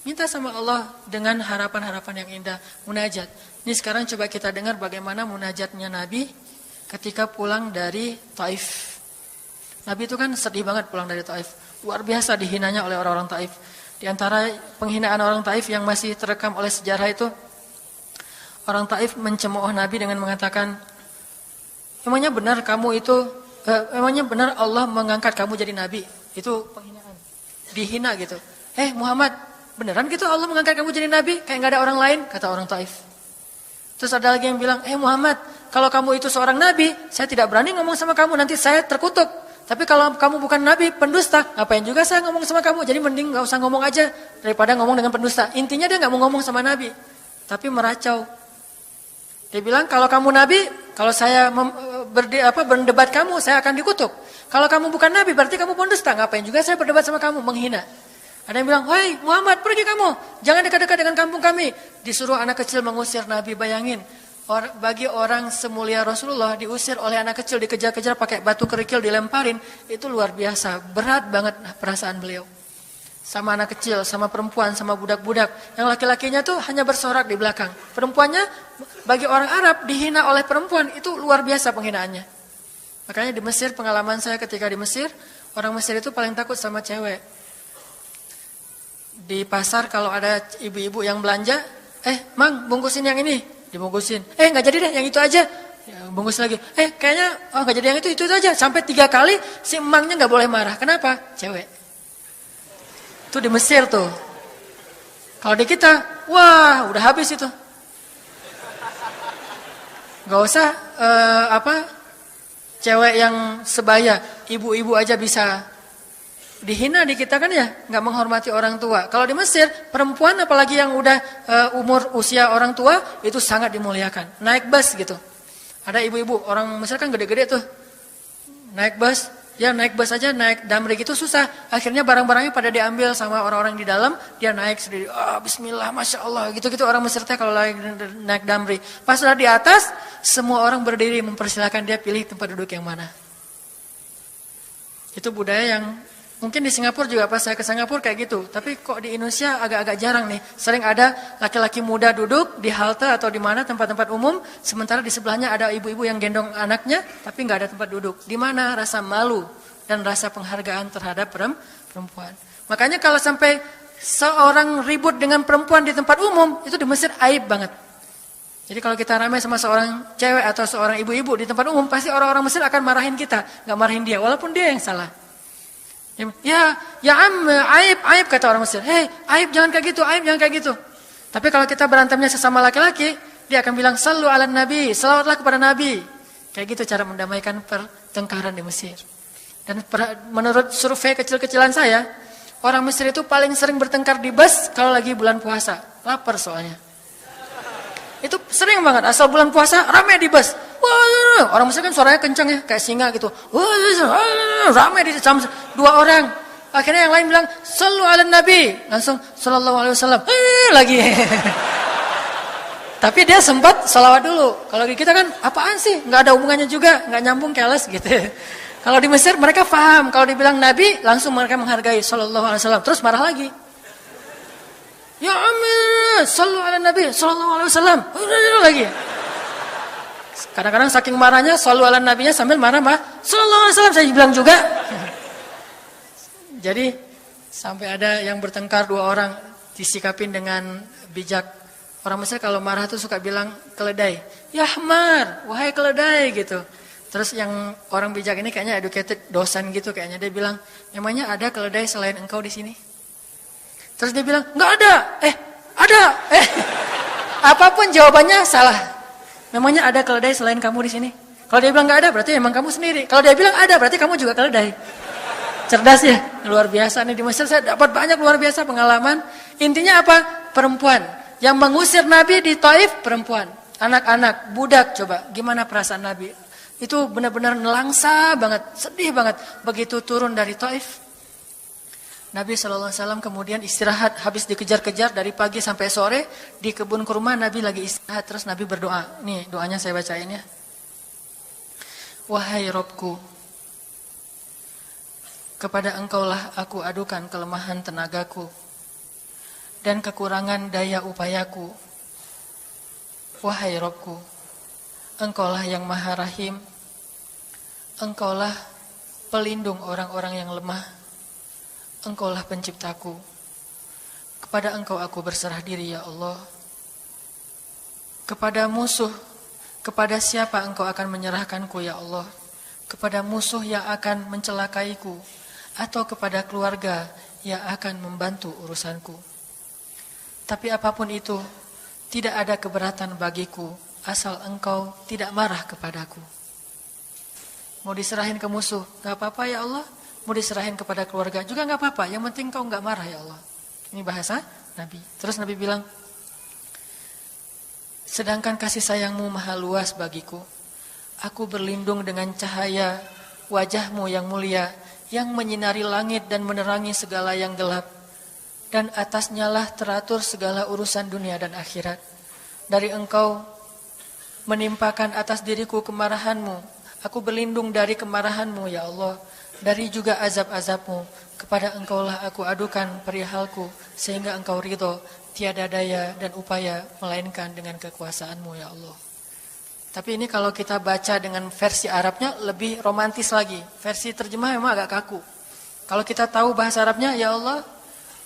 Minta sama Allah dengan harapan-harapan yang indah. Munajat. Ini sekarang coba kita dengar bagaimana munajatnya Nabi ketika pulang dari Taif. Nabi itu kan sedih banget pulang dari Taif. Luar biasa dihinanya oleh orang-orang Taif. Di antara penghinaan orang Taif yang masih terekam oleh sejarah itu, orang Taif mencemooh Nabi dengan mengatakan, emangnya benar kamu itu, emangnya benar Allah mengangkat kamu jadi Nabi? Itu penghinaan. Dihina gitu. Muhammad, beneran gitu Allah mengangkat kamu jadi Nabi? Kayak gak ada orang lain? Kata orang Taif. Terus ada lagi yang bilang, Muhammad, kalau kamu itu seorang Nabi, saya tidak berani ngomong sama kamu, nanti saya terkutuk. Tapi kalau kamu bukan Nabi, pendusta, ngapain juga saya ngomong sama kamu? Jadi mending gak usah ngomong aja, daripada ngomong dengan pendusta. Intinya dia gak mau ngomong sama Nabi, tapi meracau. Dia bilang, kalau kamu Nabi, kalau saya berdebat kamu, saya akan dikutuk. Kalau kamu bukan Nabi, berarti kamu pendusta. Ngapain juga saya berdebat sama kamu, menghina. Ada yang bilang, hei Muhammad, pergi kamu. Jangan dekat-dekat dengan kampung kami. Disuruh anak kecil mengusir Nabi, bayangin. Bagi orang semulia Rasulullah, diusir oleh anak kecil, dikejar-kejar pakai batu kerikil, dilemparin. Itu luar biasa, berat banget perasaan beliau. Sama anak kecil, sama perempuan, sama budak-budak. Yang laki-lakinya tuh hanya bersorak di belakang. Perempuannya, bagi orang Arab, dihina oleh perempuan. Itu luar biasa penghinaannya. Makanya di Mesir, pengalaman saya ketika di Mesir, orang Mesir itu paling takut sama cewek. Di pasar kalau ada ibu-ibu yang belanja, Mang, bungkusin yang ini. Dibungkusin. Gak jadi deh, yang itu aja. Ya, bungkus lagi. Kayaknya, gak jadi yang itu aja. Sampai 3 kali, si emangnya gak boleh marah. Kenapa? Cewek. Itu di Mesir tuh. Kalau di kita, wah udah habis itu. Gak usah cewek yang sebaya, ibu-ibu aja bisa dihina di kita kan ya, nggak menghormati orang tua. Kalau di Mesir, perempuan apalagi yang udah umur usia orang tua itu sangat dimuliakan. Naik bus gitu. Ada ibu-ibu, orang Mesir kan gede-gede tuh. Naik bus. Ya naik bus aja, naik damri gitu susah. Akhirnya barang-barangnya pada diambil sama orang-orang di dalam. Dia naik sendiri. Bismillah, Masya Allah. Gitu-gitu orang Mesir teh kalau naik damri. Pas sudah di atas, semua orang berdiri mempersilahkan dia pilih tempat duduk yang mana. Itu budaya yang mungkin di Singapura juga pas saya ke Singapura kayak gitu. Tapi kok di Indonesia agak-agak jarang nih. Sering ada laki-laki muda duduk di halte atau di mana tempat-tempat umum. Sementara di sebelahnya ada ibu-ibu yang gendong anaknya. Tapi nggak ada tempat duduk. Di mana rasa malu dan rasa penghargaan terhadap perempuan. Makanya kalau sampai seorang ribut dengan perempuan di tempat umum. Itu di Mesir aib banget. Jadi kalau kita ramai sama seorang cewek atau seorang ibu-ibu di tempat umum. Pasti orang-orang Mesir akan marahin kita. Nggak marahin dia. Walaupun dia yang salah. Ya aib kata orang Mesir. Aib jangan kayak gitu, aib jangan kayak gitu. Tapi kalau kita berantemnya sesama laki-laki, dia akan bilang sallu ala nabi, selawatlah kepada nabi. Kayak gitu cara mendamaikan pertengkaran di Mesir. Dan menurut survei kecil-kecilan saya, orang Mesir itu paling sering bertengkar di bus kalau lagi bulan puasa. Lapar soalnya. Itu sering banget, asal bulan puasa ramai di bus. Wah, orang Mesir kan suaranya kencang ya, kayak singa gitu. Wah, ramai di jam 2 orang. Akhirnya yang lain bilang, sallu ala nabi. Langsung, sallallahu alaihi wasallam. Lagi. Tapi dia sempat salawat dulu. Kalau di kita kan, apaan sih? Nggak ada hubungannya juga, nggak nyambung keles gitu. Kalau di Mesir mereka paham. Kalau dibilang nabi, langsung mereka menghargai sallallahu alaihi wasallam. Terus marah lagi. Ya amin, sallu ala nabi, sallallahu alaihi wasallam. Lagi. Kadang-kadang saking marahnya, shollu ala nabinya sambil marah-marah, sallallahu alaihi wasallam, saya bilang juga. Jadi sampai ada yang bertengkar dua orang, disikapin dengan bijak. Orang Mesir kalau marah tuh suka bilang keledai, ya Ahmar, wahai keledai gitu. Terus yang orang bijak ini kayaknya educated dosen gitu kayaknya, dia bilang, memangnya ada keledai selain engkau di sini? Terus dia bilang, nggak ada. Ada. Apapun jawabannya salah. Memangnya ada keledai selain kamu di sini? Kalau dia bilang nggak ada, berarti emang kamu sendiri. Kalau dia bilang ada, berarti kamu juga keledai. Cerdas ya, luar biasa nih di Mesir. Saya dapat banyak luar biasa pengalaman. Intinya apa? Perempuan yang mengusir Nabi di Taif, perempuan, anak-anak, budak. Coba, gimana perasaan Nabi? Itu benar-benar nelangsa banget, sedih banget. Begitu turun dari Taif, Nabi SAW kemudian istirahat, habis dikejar-kejar dari pagi sampai sore di kebun kurma. Nabi lagi istirahat, terus Nabi berdoa. Nih doanya saya bacain ya. Wahai Robku, kepada engkaulah aku adukan kelemahan tenagaku dan kekurangan daya upayaku. Wahai Robku, engkaulah yang maha rahim, engkaulah pelindung orang-orang yang lemah. Engkaulah penciptaku. Kepada engkau aku berserah diri ya Allah. Kepada musuh, kepada siapa engkau akan menyerahkanku ya Allah? Kepada musuh yang akan mencelakaiku, atau kepada keluarga yang akan membantu urusanku. Tapi apapun itu, tidak ada keberatan bagiku, asal engkau tidak marah kepadaku. Mau diserahin ke musuh, gak apa-apa ya Allah. Mau diserahin kepada keluarga juga nggak apa-apa. Yang penting kau nggak marah ya Allah. Ini bahasa Nabi. Terus Nabi bilang, sedangkan kasih sayangmu maha luas bagiku. Aku berlindung dengan cahaya wajahmu yang mulia, yang menyinari langit dan menerangi segala yang gelap. Dan atasnya lah teratur segala urusan dunia dan akhirat. Dari engkau menimpakan atas diriku kemarahanmu. Aku berlindung dari kemarahanmu ya Allah. Dari juga azab-azabmu, kepada engkaulah aku adukan perihalku, sehingga engkau ridho, tiada daya dan upaya, melainkan dengan kekuasaanmu ya Allah. Tapi ini kalau kita baca dengan versi Arabnya, lebih romantis lagi. Versi terjemah memang agak kaku. Kalau kita tahu bahasa Arabnya, ya Allah,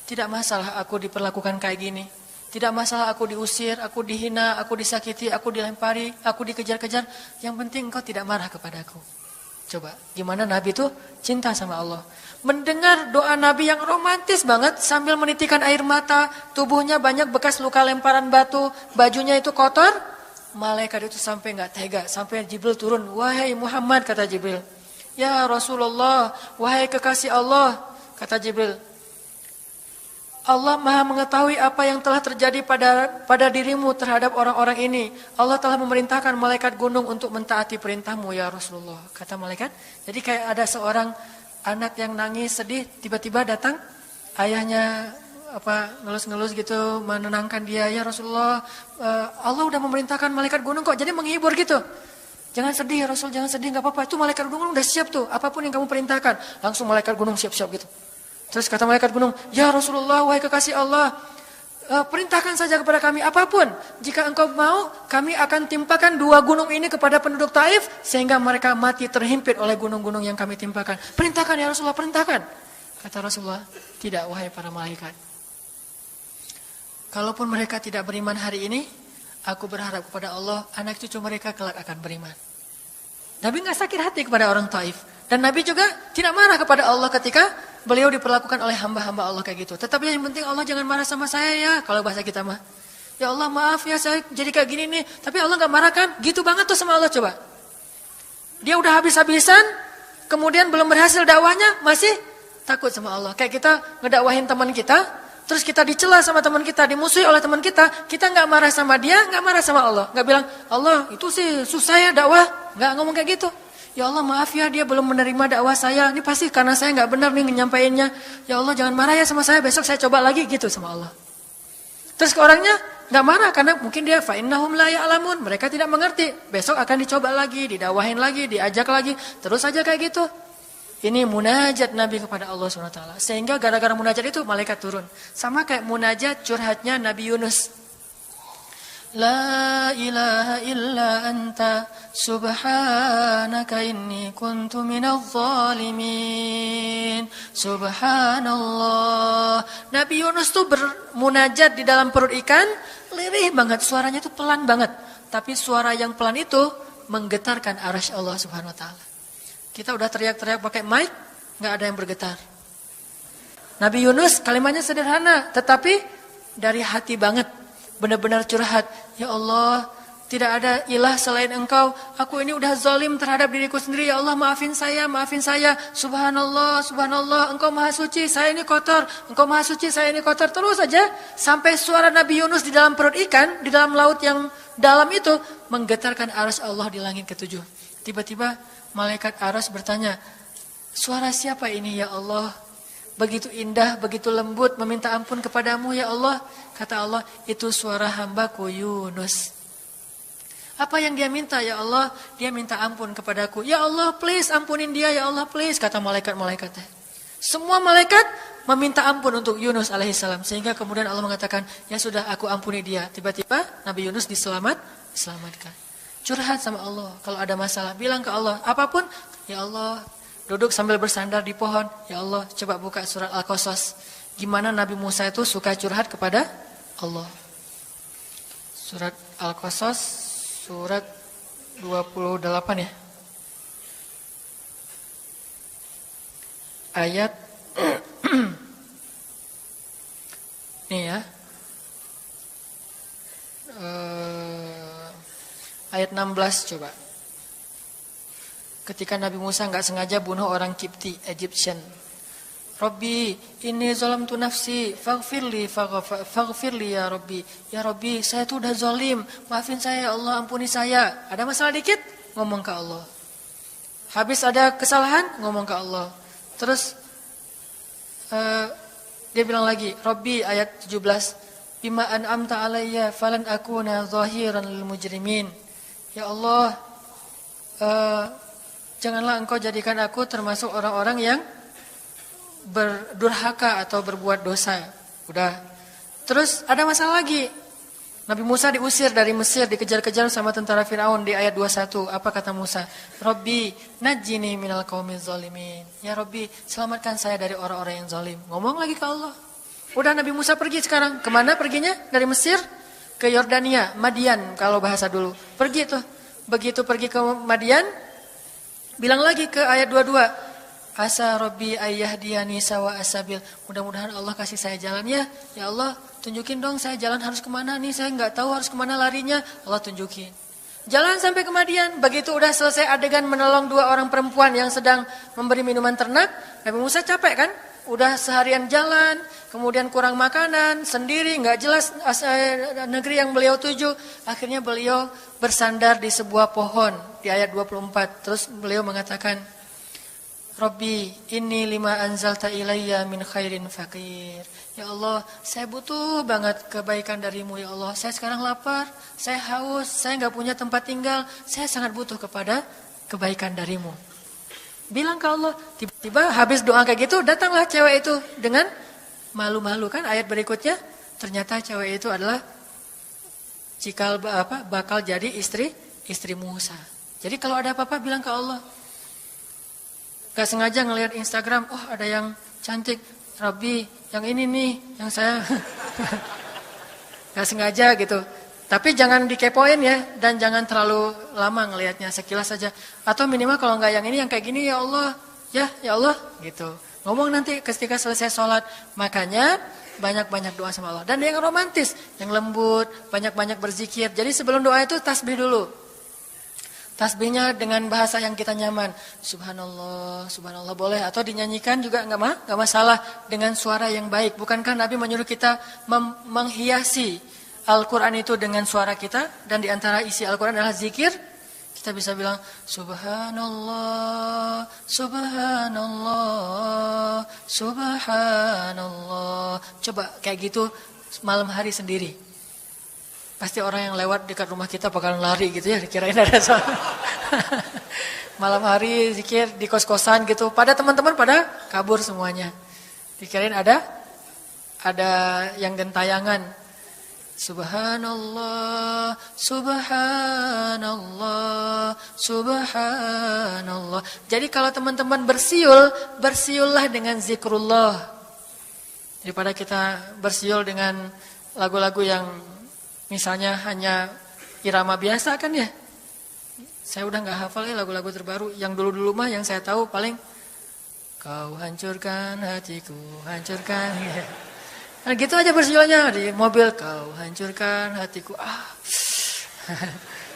tidak masalah aku diperlakukan kayak gini. Tidak masalah aku diusir, aku dihina, aku disakiti, aku dilempari, aku dikejar-kejar. Yang penting engkau tidak marah kepadaku. Coba, gimana Nabi itu cinta sama Allah. Mendengar doa Nabi yang romantis banget sambil menitikan air mata, tubuhnya banyak bekas luka lemparan batu, bajunya itu kotor. Malaikat itu sampai nggak tega, sampai Jibril turun. Wahai Muhammad, kata Jibril. Ya Rasulullah, wahai kekasih Allah, kata Jibril. Allah maha mengetahui apa yang telah terjadi pada dirimu terhadap orang-orang ini. Allah telah memerintahkan malaikat gunung untuk mentaati perintahmu ya Rasulullah. Kata malaikat, jadi kayak ada seorang anak yang nangis sedih, tiba-tiba datang ayahnya ngelus-ngelus gitu, menenangkan dia. Ya Rasulullah, Allah udah memerintahkan malaikat gunung kok, jadi menghibur gitu. Jangan sedih ya Rasul, jangan sedih, gak apa-apa. Itu malaikat gunung udah siap tuh, apapun yang kamu perintahkan. Langsung malaikat gunung siap-siap gitu. Terus kata malaikat gunung, ya Rasulullah, wahai kekasih Allah, perintahkan saja kepada kami apapun. Jika engkau mau, kami akan timpakan 2 gunung ini kepada penduduk Taif, sehingga mereka mati terhimpit oleh gunung-gunung yang kami timpakan. Perintahkan ya Rasulullah, perintahkan. Kata Rasulullah, tidak wahai para malaikat. Kalaupun mereka tidak beriman hari ini, aku berharap kepada Allah, anak cucu mereka kelak akan beriman. Nabi gak sakit hati kepada orang Taif. Dan Nabi juga tidak marah kepada Allah ketika beliau diperlakukan oleh hamba-hamba Allah kayak gitu. Tetapi yang penting Allah jangan marah sama saya ya. Kalau bahasa kita mah, ya Allah maaf ya saya jadi kayak gini nih. Tapi Allah gak marah kan? Gitu banget tuh sama Allah coba. Dia udah habis-habisan, kemudian belum berhasil dakwahnya, masih takut sama Allah. Kayak kita ngedakwahin teman kita, terus kita dicela sama teman kita, dimusuhi oleh teman kita gak marah sama dia, gak marah sama Allah. Gak bilang, Allah itu sih susah ya dakwah. Gak ngomong kayak gitu. Ya Allah maaf ya dia belum menerima dakwah saya. Ini pasti karena saya gak benar nih nyampainya. Ya Allah jangan marah ya sama saya. Besok saya coba lagi gitu sama Allah. Terus ke orangnya gak marah karena mungkin dia fa'innahum la ya'lamun. Mereka tidak mengerti. Besok akan dicoba lagi, didakwahin lagi, diajak lagi. Terus aja kayak gitu. Ini munajat Nabi kepada Allah SWT. Sehingga gara-gara munajat itu malaikat turun. Sama kayak munajat curhatnya Nabi Yunus. La ilaha illa anta subhanaka inni kuntu minadh zalimin. Subhanallah. Nabi Yunus tuh bermunajat di dalam perut ikan, lirih banget, suaranya tuh pelan banget. Tapi suara yang pelan itu menggetarkan arsy Allah Subhanahu wa taala. Kita udah teriak-teriak pakai mic, enggak ada yang bergetar. Nabi Yunus kalimatnya sederhana, tetapi dari hati banget. Benar-benar curhat. Ya Allah, tidak ada ilah selain Engkau. Aku ini udah zalim terhadap diriku sendiri. Ya Allah, maafin saya, maafin saya. Subhanallah, subhanallah. Engkau maha suci, saya ini kotor. Engkau maha suci, saya ini kotor. Terus saja sampai suara Nabi Yunus di dalam perut ikan, di dalam laut yang dalam itu, menggetarkan arsy Allah di langit ketujuh. Tiba-tiba malaikat arsy bertanya, suara siapa ini ya Allah? Begitu indah, begitu lembut, meminta ampun kepadamu ya Allah. Kata Allah, itu suara hambaku Yunus. Apa yang dia minta ya Allah? Dia minta ampun kepadaku. Ya Allah, please ampunin dia ya Allah, please. Kata malaikat-malaikatnya. Semua malaikat meminta ampun untuk Yunus alaihissalam. Sehingga kemudian Allah mengatakan, ya sudah aku ampuni dia. Tiba-tiba Nabi Yunus diselamatkan. Curhat sama Allah. Kalau ada masalah, bilang ke Allah. Apapun, ya Allah. Duduk sambil bersandar di pohon. Ya Allah, coba buka surat Al-Qasas. Gimana Nabi Musa itu suka curhat kepada Allah. Surat Al-Qasas, surat 28 ya. Ayat ini ya. Ayat 16 coba. Ketika Nabi Musa enggak sengaja bunuh orang Kipti, Egyptian. Rabbi, ini zalamtu nafsi, faghfirli ya Rabbi. Ya Rabbi, saya tuh udah zalim, maafin saya ya Allah, ampuni saya. Ada masalah dikit, ngomong ke Allah. Habis ada kesalahan, ngomong ke Allah. Terus dia bilang lagi, Rabbi ayat 17, bima an'amta alayya falan akuna zahiran lil mujrimin. Ya Allah, janganlah engkau jadikan aku termasuk orang-orang yang berdurhaka atau berbuat dosa. Udah. Terus ada masalah lagi. Nabi Musa diusir dari Mesir, dikejar-kejar sama tentara Firaun di ayat 21. Apa kata Musa? Rabbi, najjini minal qaumiz zalimin. Ya Rabbi, selamatkan saya dari orang-orang yang zalim. Ngomong lagi ke Allah. Udah Nabi Musa pergi sekarang. Kemana perginya? Dari Mesir ke Yordania, Madian kalau bahasa dulu. Pergi tuh. Begitu pergi ke Madian, bilang lagi ke ayat 22. Asa Rabbi ayyahdiyani sawa asabil. Mudah-mudahan Allah kasih saya jalan ya. Ya Allah, tunjukin dong saya jalan harus kemana nih. Saya nggak tahu harus kemana larinya. Allah tunjukin. Jalan sampai ke Madian. Begitu udah selesai adegan menolong dua orang perempuan yang sedang memberi minuman ternak. Nabi Musa capek kan? Udah seharian jalan. Kemudian kurang makanan. Sendiri nggak jelas negeri yang beliau tuju. Akhirnya beliau bersandar di sebuah pohon. Di ayat 24. Terus beliau mengatakan, Rabbi, inni lima anzalta ilayya min khairin faqir. Ya Allah, saya butuh banget kebaikan darimu ya Allah. Saya sekarang lapar, saya haus, saya enggak punya tempat tinggal. Saya sangat butuh kepada kebaikan darimu. Bilang ke Allah, tiba-tiba habis doa kayak gitu, datanglah cewek itu dengan malu-malu kan ayat berikutnya. Ternyata cewek itu adalah bakal jadi istri Musa. Jadi kalau ada apa-apa bilang ke Allah. Gak sengaja ngelihat Instagram, oh ada yang cantik, Rabbi, yang ini nih, yang saya gak sengaja gitu. Tapi jangan dikepoin ya, dan jangan terlalu lama ngelihatnya, sekilas saja. Atau minimal kalau nggak yang ini, yang kayak gini ya Allah, ya Allah, gitu. Ngomong nanti ketika selesai sholat, makanya banyak-banyak doa sama Allah. Dan yang romantis, yang lembut, banyak-banyak berzikir. Jadi sebelum doa itu tasbih dulu. Tasbihnya dengan bahasa yang kita nyaman. Subhanallah, subhanallah boleh. Atau dinyanyikan juga enggak masalah dengan suara yang baik. Bukankah Nabi menyuruh kita menghiasi Al-Quran itu dengan suara kita. Dan diantara isi Al-Quran adalah zikir. Kita bisa bilang Subhanallah, Subhanallah, Subhanallah. Coba kayak gitu malam hari sendiri. Pasti orang yang lewat dekat rumah kita bakalan lari gitu ya, dikirain ada soal. Malam hari zikir di kos-kosan gitu, pada teman-teman pada kabur semuanya. Dikirain ada yang gentayangan. Subhanallah, subhanallah, subhanallah. Jadi kalau teman-teman bersiul, bersiullah dengan zikrullah. Daripada kita bersiul dengan lagu-lagu yang misalnya hanya irama biasa kan ya. Saya udah gak hafal ya lagu-lagu terbaru. Yang dulu-dulu mah yang saya tahu paling kau hancurkan hatiku, hancurkan. Nah gitu aja bersiulnya di mobil, kau hancurkan hatiku.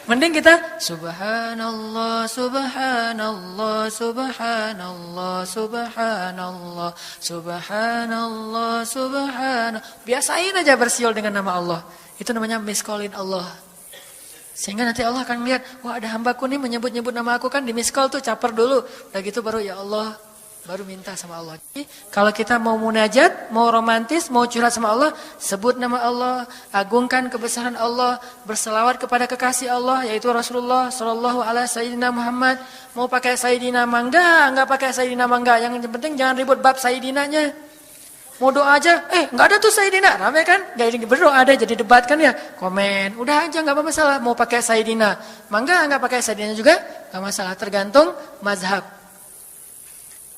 Mending kita subhanallah, subhanallah, subhanallah, subhanallah, subhanallah, subhanallah. Biasain aja bersiul dengan nama Allah. Itu namanya miskolin Allah. Sehingga nanti Allah akan melihat, wah ada hambaku nih menyebut-nyebut nama aku kan di miskol tuh, caper dulu. Udah gitu baru ya Allah, baru minta sama Allah. Jadi, kalau kita mau munajat, mau romantis, mau curhat sama Allah, sebut nama Allah, agungkan kebesaran Allah, berselawat kepada kekasih Allah, yaitu Rasulullah Sallallahu Alaihi Sayyidina Muhammad. Mau pakai Sayyidina mangga, enggak pakai Sayyidina mangga. Yang penting jangan ribut bab Sayyidinanya. Mau doa aja, enggak ada tuh Sayyidina, rame kan? Enggak berdoa ada, jadi debat kan ya? Komen, udah aja enggak masalah. Mau pakai Sayyidina mangga, enggak pakai Sayyidina juga, enggak masalah. Tergantung mazhab.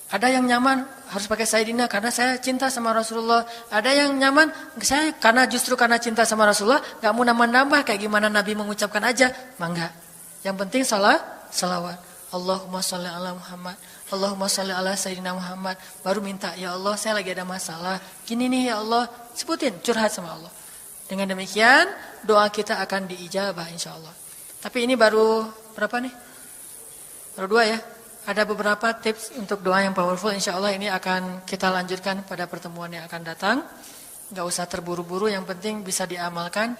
Ada yang nyaman harus pakai Sayyidina karena saya cinta sama Rasulullah. Ada yang nyaman saya justru karena cinta sama Rasulullah, gak mau nambah-nambah kayak gimana Nabi mengucapkan aja. Mangga. Yang penting salawat. Allahumma sholli ala Muhammad. Allahumma sholli ala Sayyidina Muhammad. Baru minta, ya Allah saya lagi ada masalah. Gini nih ya Allah. Sebutin, curhat sama Allah. Dengan demikian doa kita akan diijabah insya Allah. Tapi ini baru berapa nih? Baru 2 ya. Ada beberapa tips untuk doa yang powerful. Insya Allah ini akan kita lanjutkan pada pertemuan yang akan datang. Gak usah terburu-buru, yang penting bisa diamalkan.